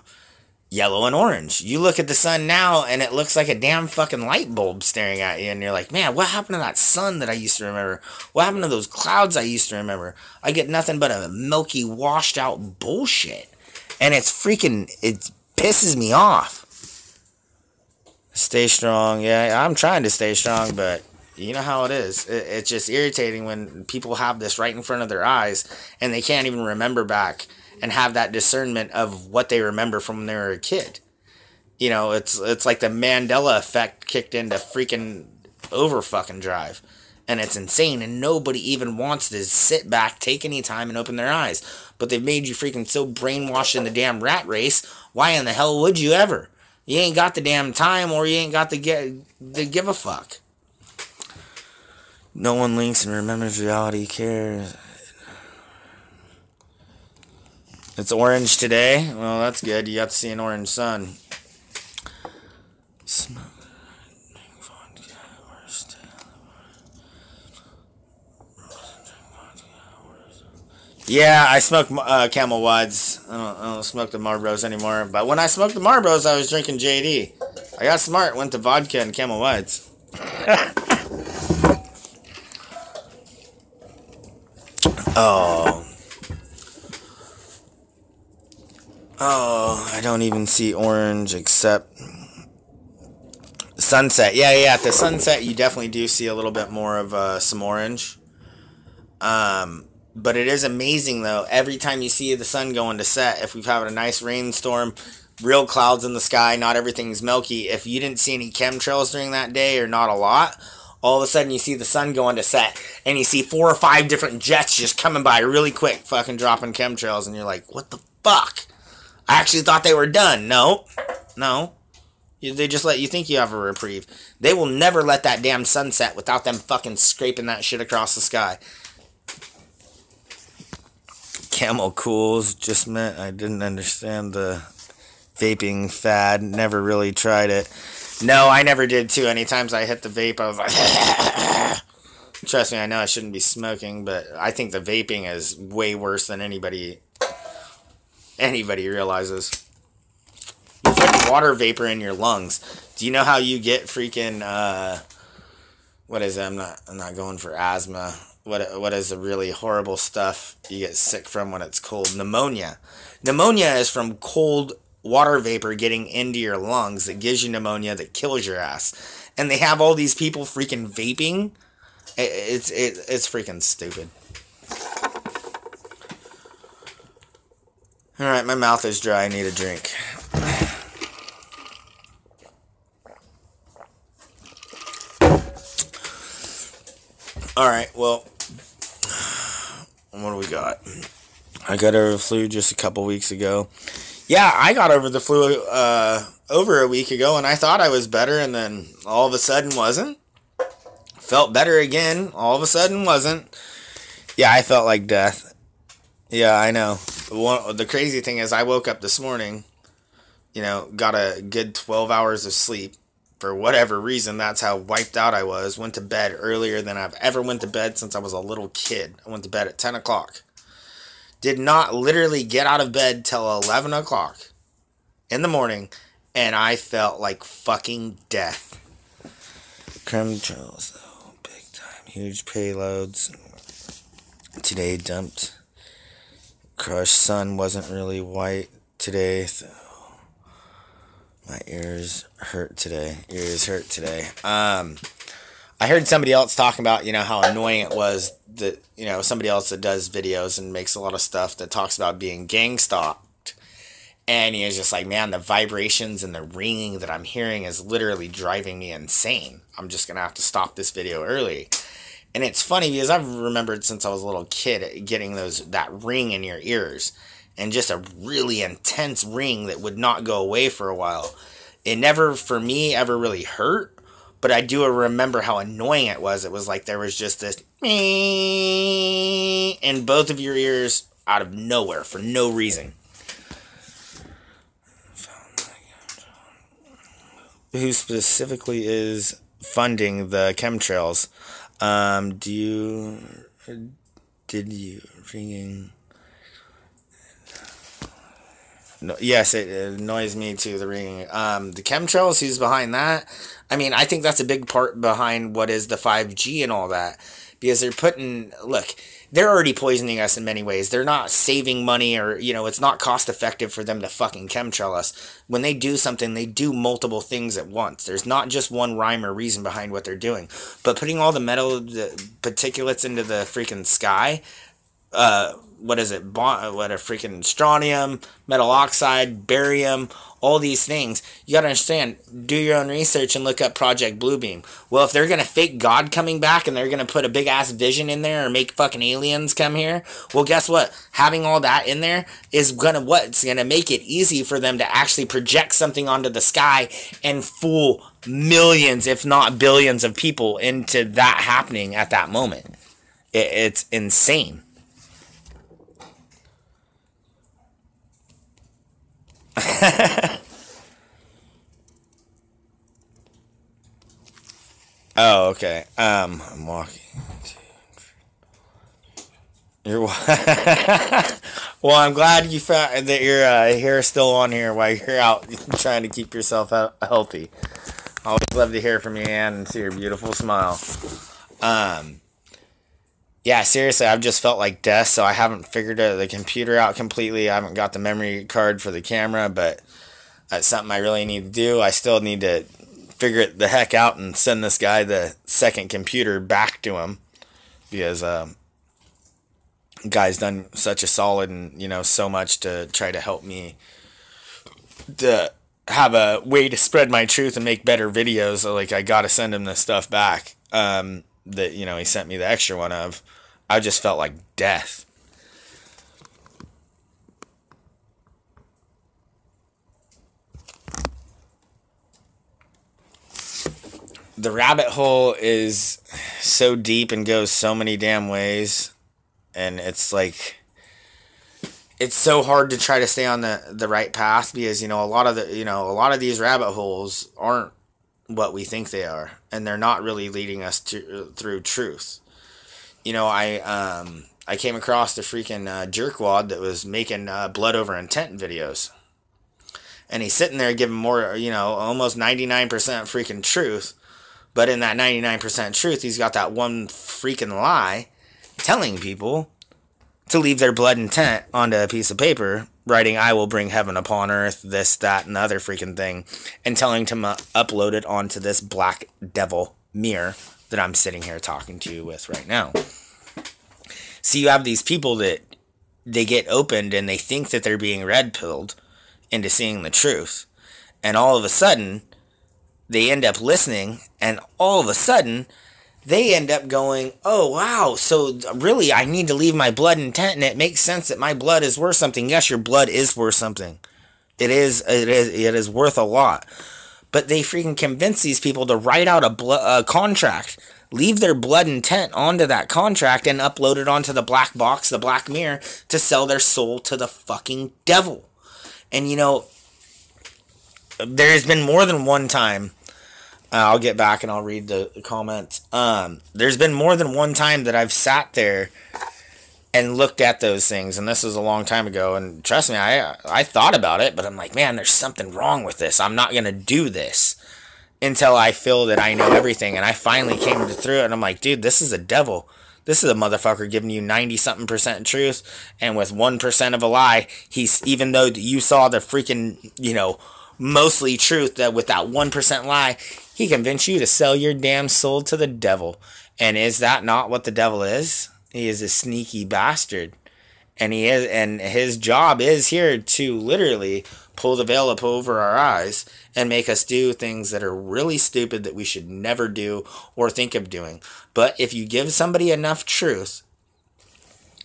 yellow and orange. You look at the sun now and it looks like a damn fucking light bulb staring at you, and you're like, man, what happened to that sun that I used to remember? What happened to those clouds I used to remember? I get nothing but a milky, washed out bullshit. And it pisses me off. Stay strong. Yeah, I'm trying to stay strong, but you know how it is. It's just irritating when people have this right in front of their eyes and they can't even remember back and have that discernment of what they remember from when they were a kid. You know, it's like the Mandela effect kicked into freaking over fucking drive. And it's insane, and nobody even wants to sit back, take any time, and open their eyes. But they've made you freaking so brainwashed in the damn rat race, why in the hell would you ever? You ain't got the damn time, or you ain't got the give a fuck. No one links and remembers reality cares. It's orange today. Well, that's good. You got to see an orange sun. Yeah, I smoke Camel Wides. I don't smoke the Marlboros anymore. But when I smoked the Marlboros, I was drinking JD. I got smart, went to vodka and Camel Wides. Oh, I don't even see orange except sunset. Yeah, at the sunset you definitely do see a little bit more of some orange. But it is amazing though, every time you see the sun going to set, if we've had a nice rainstorm, real clouds in the sky, not everything's milky, if you didn't see any chemtrails during that day, or not a lot, all of a sudden you see the sun going to set, and you see 4 or 5 different jets just coming by really quick, fucking dropping chemtrails, and you're like, what the fuck? I actually thought they were done. No. They just let you think you have a reprieve. They will never let that damn sun set without them fucking scraping that shit across the sky. Camel Cools just meant I didn't understand the vaping fad. Never really tried it. No, I never did too. Anytime I hit the vape, I was like, trust me, I know I shouldn't be smoking, but I think the vaping is way worse than anybody realizes. You put water vapor in your lungs. Do you know how you get freaking what is it? I'm not going for asthma. What is the really horrible stuff you get sick from when it's cold? Pneumonia. Pneumonia is from cold water vapor getting into your lungs that gives you pneumonia, that kills your ass. And they have all these people freaking vaping. It's freaking stupid. Alright, my mouth is dry. I need a drink. Alright, well, what do we got? I got over the flu just a couple weeks ago. Yeah, I got over the flu over a week ago, and I thought I was better, and then all of a sudden wasn't. Felt better again, all of a sudden wasn't. Yeah, I felt like death. Yeah, I know. The crazy thing is I woke up this morning, got a good 12 hours of sleep. For whatever reason, that's how wiped out I was. Went to bed earlier than I've ever went to bed since I was a little kid. I went to bed at 10 o'clock. Did not literally get out of bed till 11 o'clock in the morning, and I felt like fucking death. Chemtrails, though, big time. Huge payloads. Today dumped. Crushed sun wasn't really white today, so my ears hurt today. I heard somebody else talking about, how annoying it was that, somebody else that does videos and makes a lot of stuff that talks about being gang stalked. And he was just like, man, the vibrations and the ringing that I'm hearing is literally driving me insane. I'm just going to have to stop this video early. And it's funny because I've remembered since I was a little kid getting that ring in your ears. And just a really intense ring that would not go away for a while. It never, for me, ever really hurt. But I do remember how annoying it was. It was like there was just this in both of your ears out of nowhere for no reason. Who specifically is funding the chemtrails? Did you ringing? No, yes, it annoys me too, the ringing. The chemtrails, who's behind that? I mean, I think that's a big part behind what is the 5G and all that. Because they're already poisoning us in many ways. They're not saving money or, it's not cost effective for them to fucking chemtrail us. When they do something, they do multiple things at once. There's not just one rhyme or reason behind what they're doing. But putting all the particulates into the freaking sky, freaking strontium, metal oxide, barium, all these things. You gotta understand, do your own research and look up Project Bluebeam. Well, if they're gonna fake God coming back and they're gonna put a big ass vision in there or make fucking aliens come here, well, guess what? Having all that in there is it's gonna make it easy for them to actually project something onto the sky and fool millions, if not billions of people into that happening at that moment. It's insane. Oh, okay. I'm walking. Well, I'm glad you found that your hair is still on here while you're out trying to keep yourself healthy. I always love to hear from you, Ann, and see your beautiful smile. yeah, seriously, I've just felt like death, so I haven't figured the computer out completely. I haven't got the memory card for the camera, but that's something I really need to do. I still need to figure it the heck out and send this guy the second computer back to him, because guy's done such a solid and, you know, so much to try to help me to have a way to spread my truth and make better videos. So, like, I gotta send him this stuff back that, you know, he sent me the extra one of. I just felt like death. The rabbit hole is so deep and goes so many damn ways, and it's like, it's so hard to try to stay on the right path, because, you know, a lot of these rabbit holes aren't what we think they are, and they're not really leading us through truth. You know, I came across the freaking jerkwad that was making blood over intent videos, and he's sitting there giving more, you know, almost 99% freaking truth, but in that 99% truth, he's got that one freaking lie telling people to leave their blood intent onto a piece of paper, writing, "I will bring heaven upon earth," this, that, and the other freaking thing, and telling them to upload it onto this black devil mirror that I'm sitting here talking to you with right now. So you have these people that they get opened and they think that they're being red-pilled into seeing the truth. And all of a sudden, they end up listening, and all of a sudden, they end up going, "Oh, wow, so really I need to leave my blood intent, and it makes sense that my blood is worth something." Yes, your blood is worth something. It is worth a lot. But they freaking convince these people to write out a contract, leave their blood intent onto that contract, and upload it onto the black box, the black mirror, to sell their soul to the fucking devil. And, you know, there's been more than one time, I'll get back and I'll read the comments. There's been more than one time that I've sat there and looked at those things, and this was a long time ago, and trust me, I thought about it, but I'm like, man, there's something wrong with this. I'm not going to do this until I feel that I know everything, and I finally came through it, and I'm like, dude, this is a devil. This is a motherfucker giving you 90-something% truth, and with 1% of a lie, even though you saw the freaking, you know, mostly truth, that with that 1% lie, he convinced you to sell your damn soul to the devil. And is that not what the devil is? He is a sneaky bastard. And his job is here to literally pull the veil up over our eyes and make us do things that are really stupid that we should never do or think of doing. But if you give somebody enough truth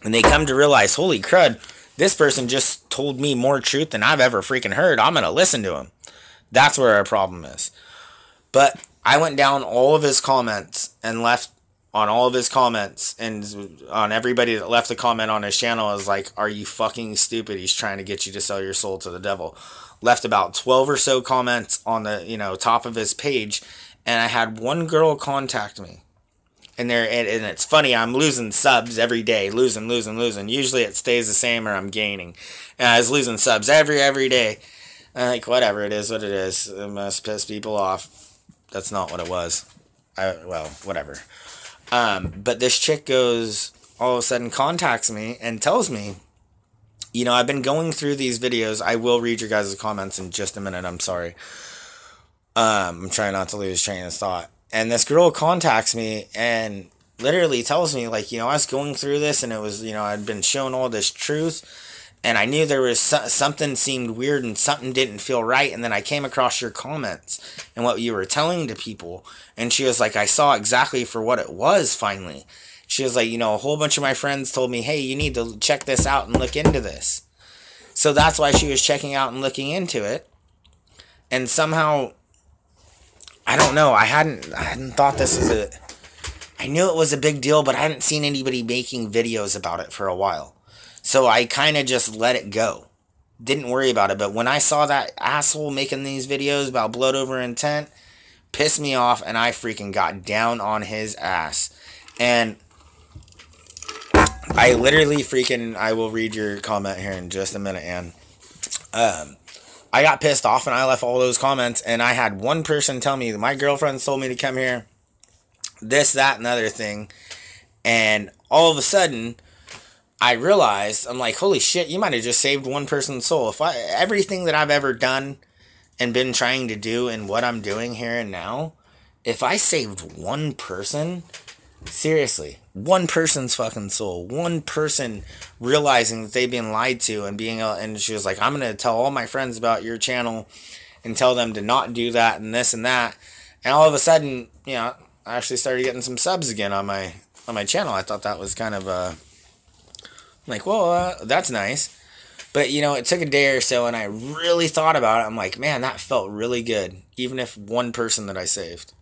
and they come to realize, holy crud, this person just told me more truth than I've ever freaking heard, I'm going to listen to him. That's where our problem is. But I went down all of his comments and left on all of his comments, and on everybody that left a comment on his channel is like, "Are you fucking stupid? He's trying to get you to sell your soul to the devil." Left about 12 or so comments on the, you know, top of his page, and I had one girl contact me. And it's funny, I'm losing subs every day, losing. Usually it stays the same or I'm gaining. And I was losing subs every day. Like, whatever, it is what it is. It must piss people off. That's not what it was. Well, whatever. But this chick goes, all of a sudden contacts me and tells me, you know, I've been going through these videos. I will read your guys' comments in just a minute. I'm sorry. I'm trying not to lose train of thought. And this girl contacts me and literally tells me, like, you know, I was going through this, and it was, you know, I'd been shown all this truth, and I knew there was something seemed weird and something didn't feel right, and then I came across your comments and what you were telling to people, and she was like, I saw exactly for what it was finally. She was like, you know, a whole bunch of my friends told me, hey, you need to check this out and look into this. So that's why she was checking out and looking into it. And somehow, I don't know, I hadn't thought this was I knew it was a big deal, but I hadn't seen anybody making videos about it for a while. So I kind of just let it go. Didn't worry about it. But when I saw that asshole making these videos about blood over intent, pissed me off, and I freaking got down on his ass. And I literally freaking, I will read your comment here in just a minute, Ann. I got pissed off, and I left all those comments, and I had one person tell me, my girlfriend told me to come here, this, that, and the other thing. And all of a sudden, I realized, I'm like, holy shit, you might have just saved one person's soul. Everything that I've ever done and been trying to do and what I'm doing here and now, if I saved one person, seriously, one person's fucking soul, one person realizing that they've been lied to and she was like, I'm going to tell all my friends about your channel and tell them to not do that and this and that. And all of a sudden, I actually started getting some subs again on my channel. I thought that was kind of, that's nice. But, it took a day or so, and I really thought about it. I'm like, man, that felt really good, even if one person that I saved.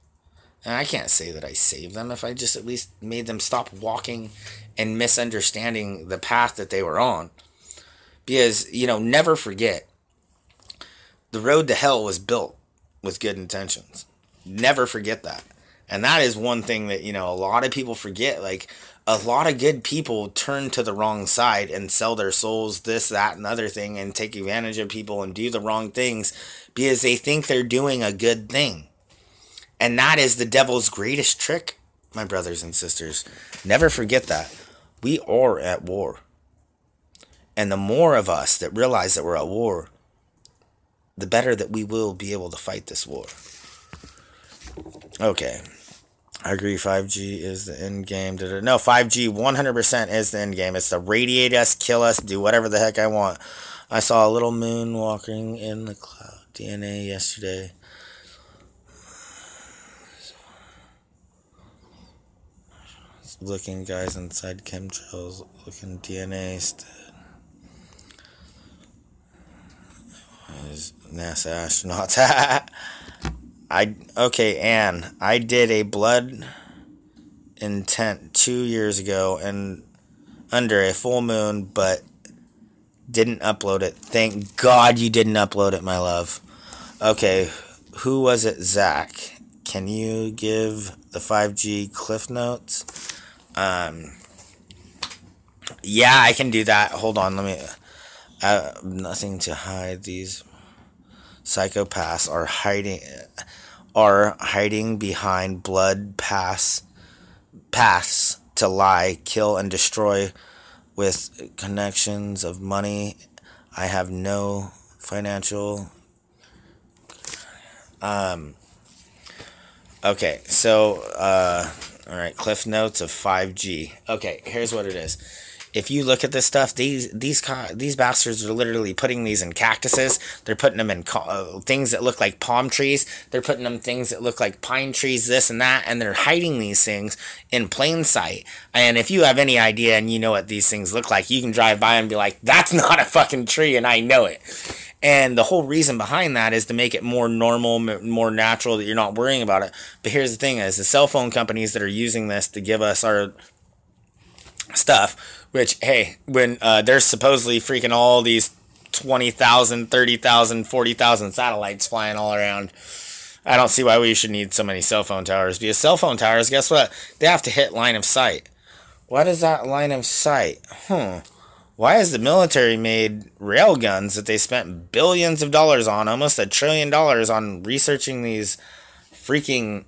And I can't say that I saved them if I just at least made them stop walking and misunderstanding the path that they were on. Because, never forget, the road to hell was built with good intentions. Never forget that. And that is one thing that, a lot of people forget. Like, a lot of good people turn to the wrong side and sell their souls, this, that, and other thing, and take advantage of people and do the wrong things because they think they're doing a good thing. And that is the devil's greatest trick, my brothers and sisters. Never forget that. We are at war. And the more of us that realize that we're at war, the better that we will be able to fight this war. Okay. I agree, 5G is the end game. No, 5G 100% is the end game. It's to radiate us, kill us, do whatever the heck I want. I saw a little moon walking in the cloud. DNA yesterday. Looking guys inside chemtrails, looking DNA instead. NASA astronauts. Okay, Anne, I did a blood intent 2 years ago and under a full moon, but didn't upload it. Thank God you didn't upload it, my love. Okay, who was it, Zach? Can you give the 5G cliff notes? Yeah, I can do that. Hold on, let me... nothing to hide. These psychopaths are hiding behind blood paths to lie, kill, and destroy with connections of money. I have no financial... Okay, so, alright, cliff notes of 5G. Okay, here's what it is. If you look at this stuff, these bastards are literally putting these in cactuses. They're putting them in things that look like palm trees. They're putting them things that look like pine trees, this and that, and they're hiding these things in plain sight. And if you have any idea and you know what these things look like, you can drive by and be like, that's not a fucking tree, and I know it. And the whole reason behind that is to make it more normal, more natural, that you're not worrying about it. But here's the thing is, the cell phone companies that are using this to give us our stuff, which, hey, when there's supposedly freaking all these 20,000, 30,000, 40,000 satellites flying all around, I don't see why we should need so many cell phone towers. Because cell phone towers, guess what? They have to hit line of sight. What is that line of sight? Why has the military made rail guns that they spent billions of dollars on, almost $1 trillion on researching these freaking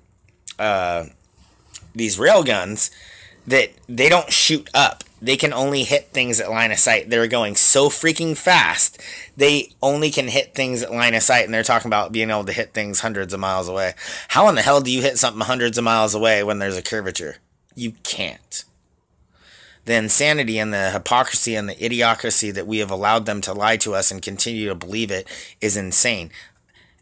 these rail guns, that they don't shoot up? They can only hit things at line of sight. They're going so freaking fast, they only can hit things at line of sight, and they're talking about being able to hit things hundreds of miles away. How in the hell do you hit something hundreds of miles away when there's a curvature? You can't. The insanity and the hypocrisy and the idiocracy that we have allowed them to lie to us and continue to believe it is insane.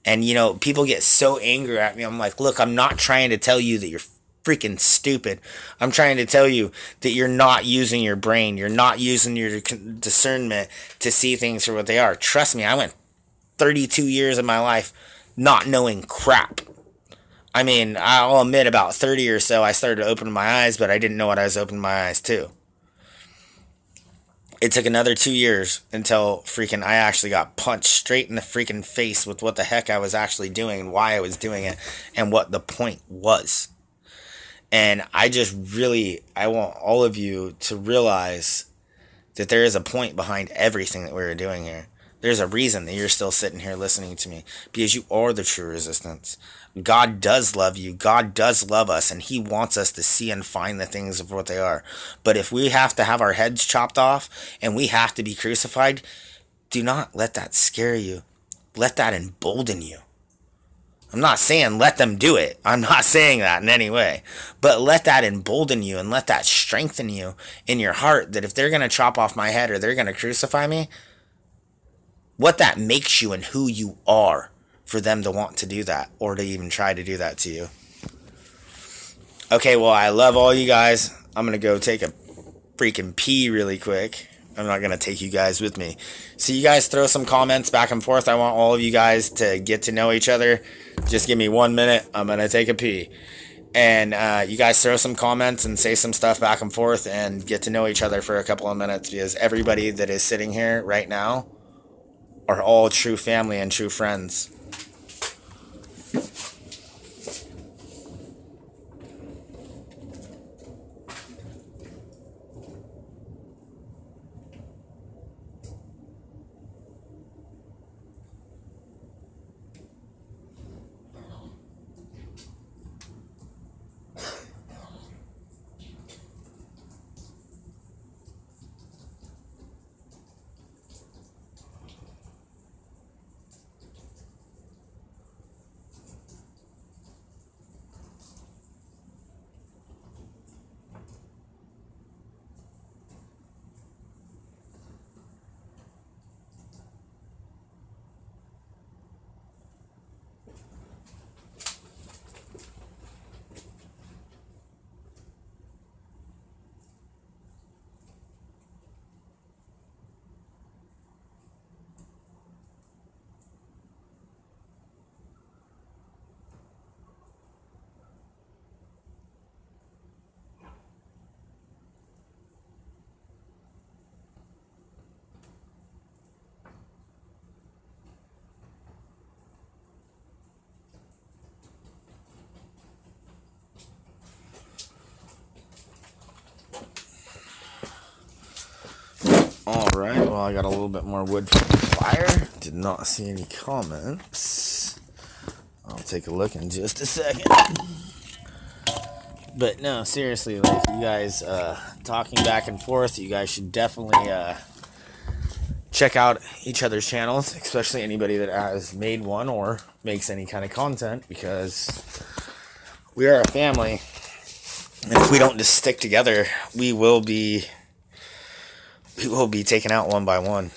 And, people get so angry at me. I'm like, look, I'm not trying to tell you that you're freaking stupid. I'm trying to tell you that you're not using your brain. You're not using your discernment to see things for what they are. Trust me, I went 32 years of my life not knowing crap. I mean, I'll admit about 30 or so I started to open my eyes, but I didn't know what I was opening my eyes to. It took another 2 years until freaking I actually got punched straight in the freaking face with what the heck I was actually doing and why I was doing it and what the point was. And I want all of you to realize that there is a point behind everything that we're doing here. There's a reason that you're still sitting here listening to me, because you are the true resistance. God does love you. God does love us, and he wants us to see and find the things of what they are. But if we have to have our heads chopped off and we have to be crucified, do not let that scare you. Let that embolden you. I'm not saying let them do it. I'm not saying that in any way. But let that embolden you and let that strengthen you in your heart, that if they're going to chop off my head or they're going to crucify me, what that makes you and who you are for them to want to do that or to even try to do that to you. Okay, well, I love all you guys. I'm going to go take a freaking pee really quick. I'm not going to take you guys with me. So you guys throw some comments back and forth. I want all of you guys to get to know each other. Just give me 1 minute. I'm going to take a pee. And you guys throw some comments and say some stuff back and forth and get to know each other for a couple of minutes, because everybody that is sitting here right now are all true family and true friends. Alright, well, I got a little bit more wood for the fire. Did not see any comments. I'll take a look in just a second. But no, seriously, like, you guys talking back and forth, you guys should definitely check out each other's channels, especially anybody that has made one or makes any kind of content, because we are a family. And if we don't just stick together, we will be taken out one by one.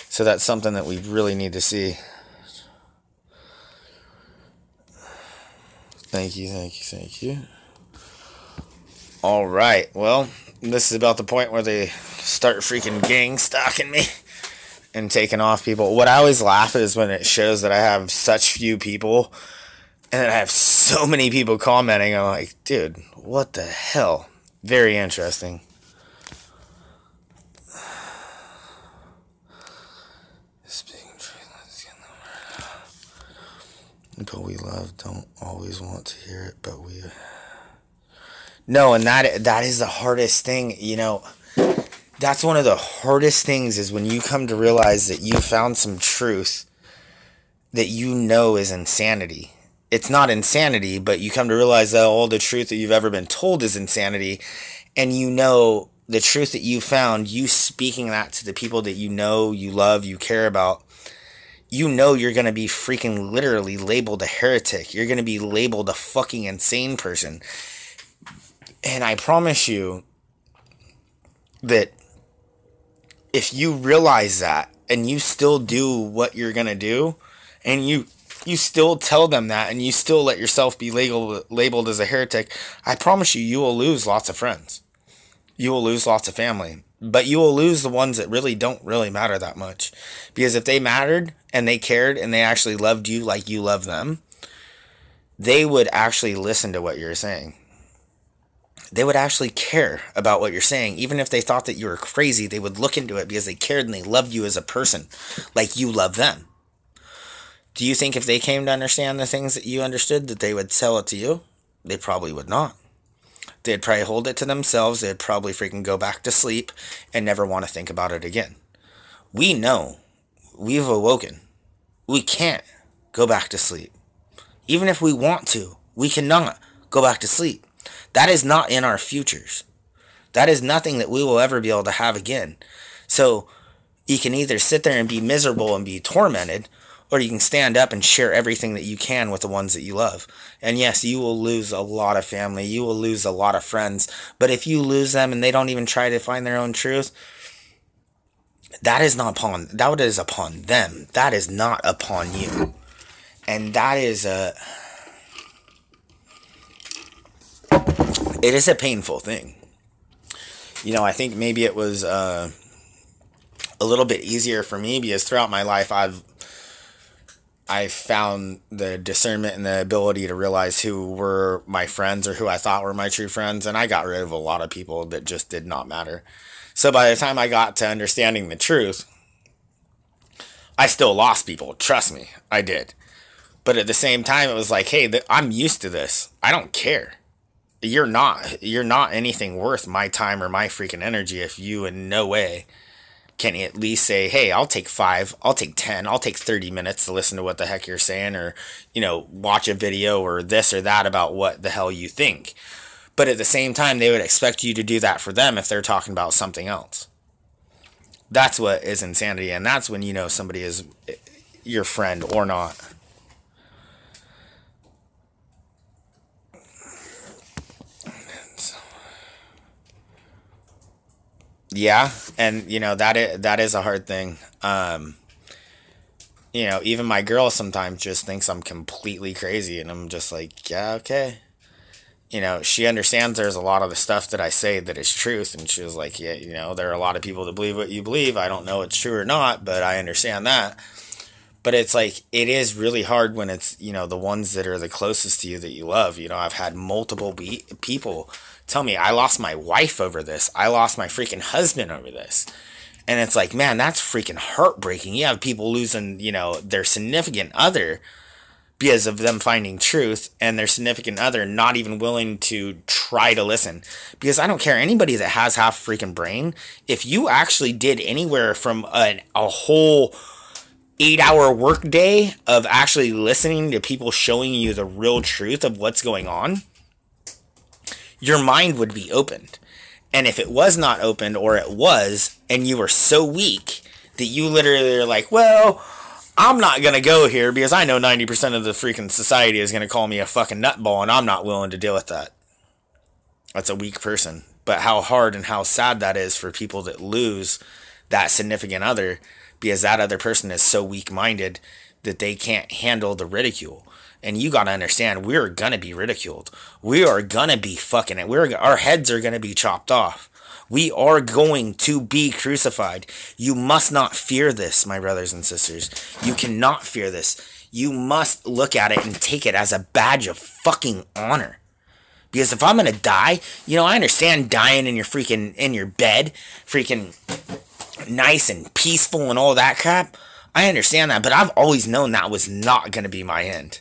So that's something that we really need to see. Thank you. Alright, well, this is about the point where they start freaking gang stalking me and taking off people. What I always laugh is when it shows that I have such few people and then I have so many people commenting. I'm like, dude, what the hell? Very interesting. People we love don't always want to hear it, but we... No, and that is the hardest thing, you know. That's one of the hardest things, is when you come to realize that you found some truth that you know is insanity. It's not insanity, but you come to realize that all the truth that you've ever been told is insanity, and you know the truth that you found, you speaking that to the people that you know, you love, you care about, you know you're going to be freaking literally labeled a heretic. You're going to be labeled a fucking insane person. And I promise you that if you realize that and you still do what you're going to do, and you still tell them that, and you still let yourself be labeled as a heretic, I promise you, you will lose lots of friends. You will lose lots of family. But you will lose the ones that really don't really matter that much. Because if they mattered and they cared and they actually loved you like you love them, they would actually listen to what you're saying. They would actually care about what you're saying. Even if they thought that you were crazy, they would look into it because they cared and they loved you as a person like you love them. Do you think if they came to understand the things that you understood that they would sell it to you? They probably would not. They'd probably hold it to themselves. They'd probably freaking go back to sleep and never want to think about it again. We know we've awoken. We can't go back to sleep. Even if we want to, we cannot go back to sleep. That is not in our futures. That is nothing that we will ever be able to have again. So you can either sit there and be miserable and be tormented, or you can stand up and share everything that you can with the ones that you love. And yes, you will lose a lot of family. You will lose a lot of friends. But if you lose them and they don't even try to find their own truth, that is upon them. That is not upon you. And that is it is a painful thing. You know, I think maybe it was a little bit easier for me because throughout my life I've found the discernment and the ability to realize who were my friends or who I thought were my true friends, and I got rid of a lot of people that just did not matter. So by the time I got to understanding the truth, I still lost people. Trust me, I did. But at the same time, it was like, hey, I'm used to this. I don't care. You're not anything worth my time or my freaking energy if you in no way can at least say, hey, I'll take 5, I'll take 10, I'll take 30 minutes to listen to what the heck you're saying, or, you know, watch a video or this or that about what the hell you think. But at the same time, they would expect you to do that for them if they're talking about something else. That's what is insanity, and that's when you know somebody is your friend or not. Yeah, and you know that is a hard thing. You know, even my girl sometimes just thinks I'm completely crazy, and I'm just like, yeah, okay. You know, she understands there's a lot of the stuff that I say that is truth, and she was like, yeah, you know, there are a lot of people that believe what you believe. I don't know if it's true or not, but I understand that. But it's like, it is really hard when it's, you know, the ones that are the closest to you that you love. You know, I've had multiple people tell me, I lost my wife over this. I lost my freaking husband over this. And it's like, man, that's freaking heartbreaking. You have people losing, you know, their significant other because of them finding truth, and their significant other not even willing to try to listen. Because I don't care, anybody that has half a freaking brain, if you actually did anywhere from a whole 8-hour workday of actually listening to people showing you the real truth of what's going on, your mind would be opened. And if it was not opened, or it was, and you were so weak that you literally are like, well, I'm not going to go here because I know 90% of the freaking society is going to call me a fucking nutball, and I'm not willing to deal with that. That's a weak person. But how hard and how sad that is for people that lose that significant other because that other person is so weak-minded that they can't handle the ridicule. And you got to understand, we're going to be ridiculed. We are going to be fucking it. Our heads are going to be chopped off. We are going to be crucified. You must not fear this, my brothers and sisters. You cannot fear this. You must look at it and take it as a badge of fucking honor. Because if I'm going to die, you know, I understand dying in your bed, freaking nice and peaceful and all that crap. I understand that, but I've always known that was not going to be my end.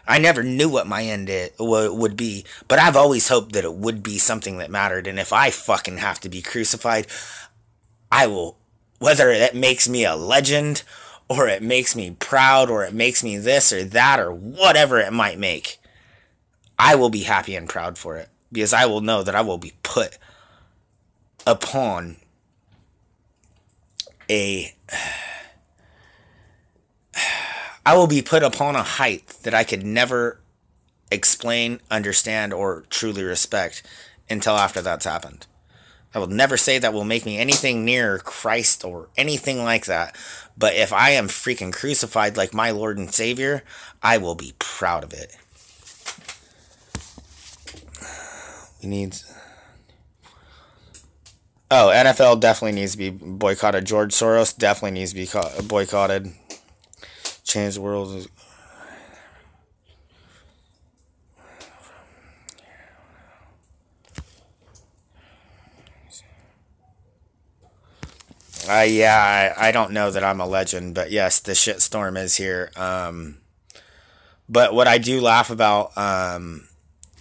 I never knew what my end would be, but I've always hoped that it would be something that mattered. And if I fucking have to be crucified, I will, whether it makes me a legend, or it makes me proud, or it makes me this or that, or whatever it might make, I will be happy and proud for it, because I will know that I will be put upon a height that I could never explain, understand, or truly respect until after that's happened. I will never say that will make me anything near Christ or anything like that. But if I am freaking crucified like my Lord and Savior, I will be proud of it. NFL definitely needs to be boycotted. George Soros definitely needs to be boycotted. Change the world. I don't know that I'm a legend, but yes, the shitstorm is here. But what I do laugh about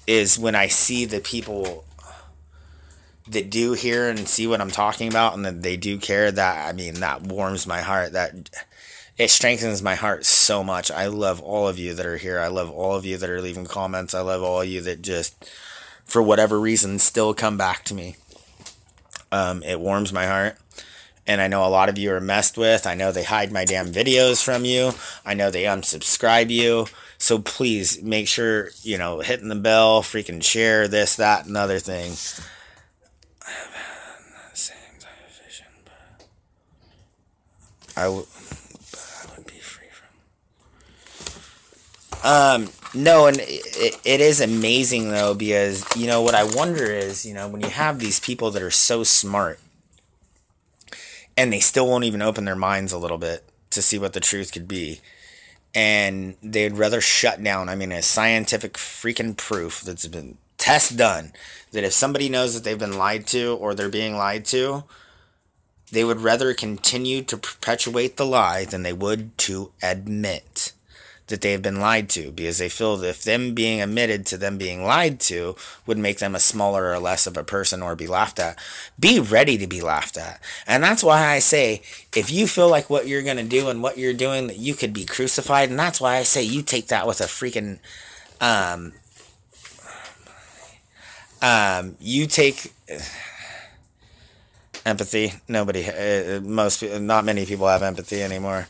is when I see the people that do hear and see what I'm talking about, and that they do care. That, I mean, that warms my heart. That it strengthens my heart so much. I love all of you that are here. I love all of you that are leaving comments. I love all of you that just, for whatever reason, still come back to me. It warms my heart. And I know a lot of you are messed with. I know they hide my damn videos from you. I know they unsubscribe you. So please make sure, you know, hitting the bell, freaking share this, that, and other thing. I have the same type of vision, but I would be free from. No, and it is amazing though, because, you know, what I wonder is, you know, when you have these people that are so smart, and they still won't even open their minds a little bit to see what the truth could be. And they'd rather shut down. I mean, a scientific freaking proof that's been test done that if somebody knows that they've been lied to or they're being lied to, they would rather continue to perpetuate the lie than they would to admit that they've been lied to, because they feel that if them being admitted to them being lied to would make them a smaller or less of a person or be laughed at. Be ready to be laughed at. And that's why I say, if you feel like what you're going to do and what you're doing, that you could be crucified, and that's why I say you take that with a freaking, you take empathy. Not many people have empathy anymore.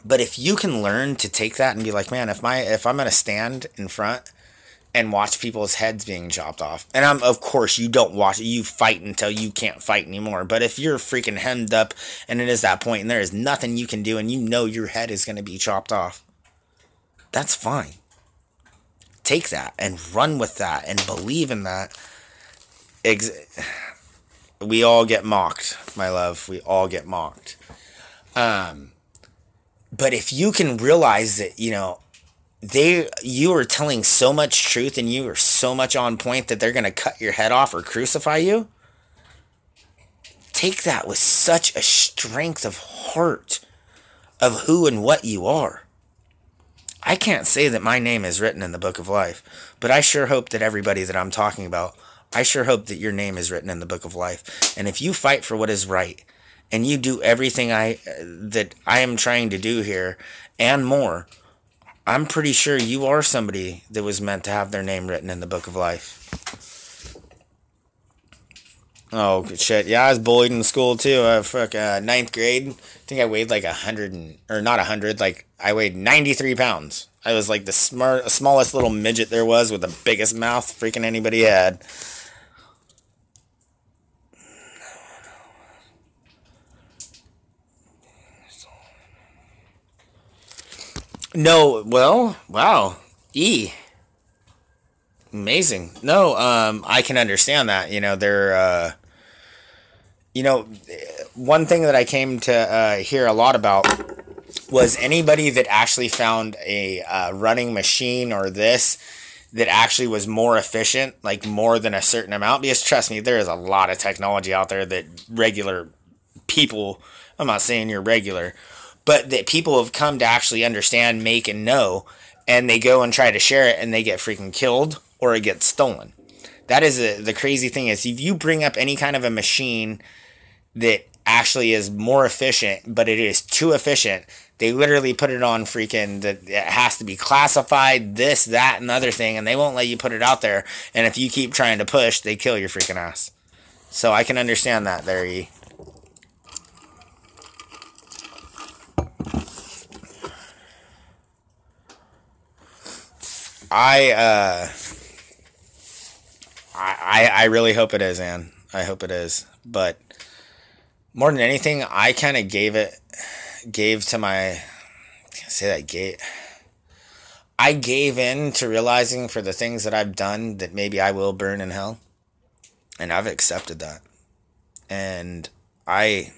But if you can learn to take that and be like, man, if I'm going to stand in front and watch people's heads being chopped off, and of course you don't watch it, you fight until you can't fight anymore. But if you're freaking hemmed up and it is that point and there is nothing you can do and you know your head is going to be chopped off, that's fine. Take that and run with that and believe in that. We all get mocked, my love. We all get mocked. But if you can realize that, you know, you are telling so much truth and you are so much on point that they're going to cut your head off or crucify you, take that with such a strength of heart of who and what you are. I can't say that my name is written in the book of life, but I sure hope that everybody that I'm talking about, I sure hope that your name is written in the book of life. And if you fight for what is right, and you do everything that I am trying to do here and more, I'm pretty sure you are somebody that was meant to have their name written in the book of life. Oh, shit. Yeah, I was bullied in school, too. Ninth grade. I think I weighed like 100, or not 100, like I weighed 93 pounds. I was like the smallest little midget there was with the biggest mouth freaking anybody had. No, well, wow. Amazing. No, I can understand that. You know, they're, you know, one thing that I came to hear a lot about was anybody that actually found a running machine or this that actually was more efficient, like more than a certain amount. Because trust me, there is a lot of technology out there that regular people, I'm not saying you're regular, but that people have come to actually understand, make, and know, and they go and try to share it, and they get freaking killed, or it gets stolen. That is the crazy thing is, if you bring up any kind of a machine that actually is more efficient, but it is too efficient, they literally put it on freaking, that it has to be classified, this, that, and other thing, and they won't let you put it out there, and if you keep trying to push, they kill your freaking ass. So I can understand that there, E. I really hope it is, Ann. I hope it is. But more than anything, I kind of I gave in to realizing for the things that I've done that maybe I will burn in hell. And I've accepted that. And I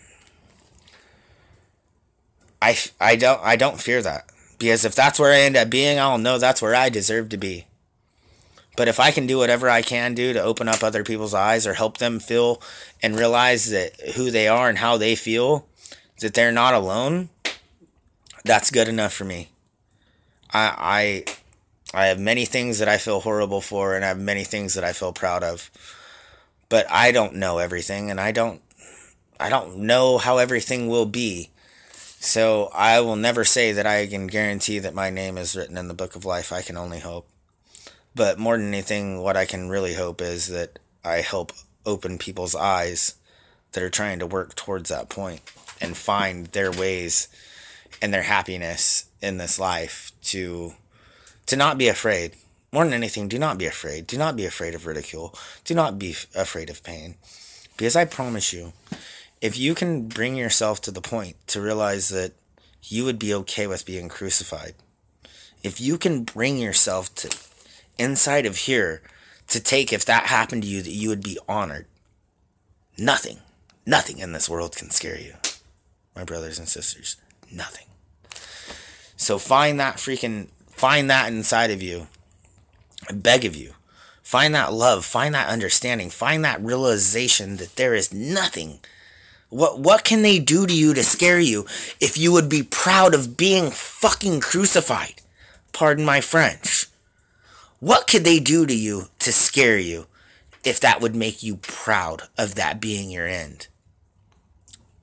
don't fear that. Because if that's where I end up being, I'll know that's where I deserve to be. But if I can do whatever I can do to open up other people's eyes or help them feel and realize that who they are and how they feel, that they're not alone, that's good enough for me. I have many things that I feel horrible for, and I have many things that I feel proud of. But I don't know everything, and I don't I don't know how everything will be. So I will never say that I can guarantee that my name is written in the book of life. I can only hope. But more than anything, what I can really hope is that I help open people's eyes that are trying to work towards that point and find their ways and their happiness in this life to not be afraid. More than anything, do not be afraid. Do not be afraid of ridicule. Do not be afraid of pain. Because I promise you, if you can bring yourself to the point to realize that you would be okay with being crucified, if you can bring yourself to inside of here to take, if that happened to you, that you would be honored, nothing in this world can scare you, my brothers and sisters. Nothing. So find that inside of you. I beg of you. Find that love. Find that understanding. Find that realization that there is nothing. What can they do to you to scare you if you would be proud of being fucking crucified? Pardon my French. What could they do to you to scare you if that would make you proud of that being your end?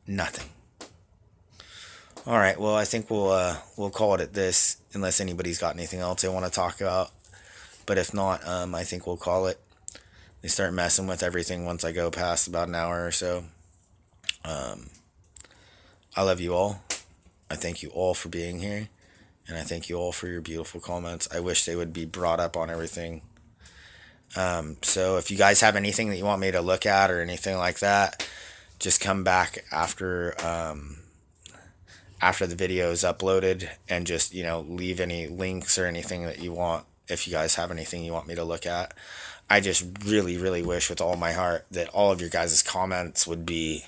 Nothing. All right, well, I think we'll call it at this, unless anybody's got anything else they want to talk about. But if not, I think we'll call it. They start messing with everything once I go past about an hour or so. I love you all. I thank you all for being here. And I thank you all for your beautiful comments. I wish they would be brought up on everything. So if you guys have anything that you want me to look at or anything like that, just come back after the video is uploaded and just, leave any links or anything that you want. If you guys have anything you want me to look at, I just really, really wish with all my heart that all of your guys' comments would be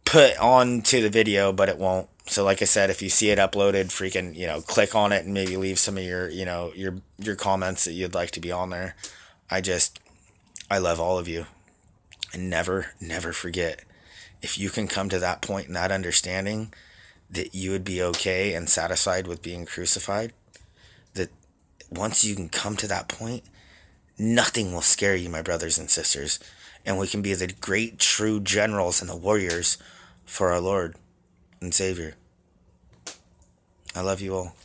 put onto the video, but it won't. So like I said, if you see it uploaded, freaking, click on it and maybe leave some of your, your comments that you'd like to be on there. I love all of you. And never forget, if you can come to that point in that understanding that you would be okay and satisfied with being crucified, that once you can come to that point, nothing will scare you, my brothers and sisters. And we can be the great true generals and the warriors for our Lord and Savior. I love you all.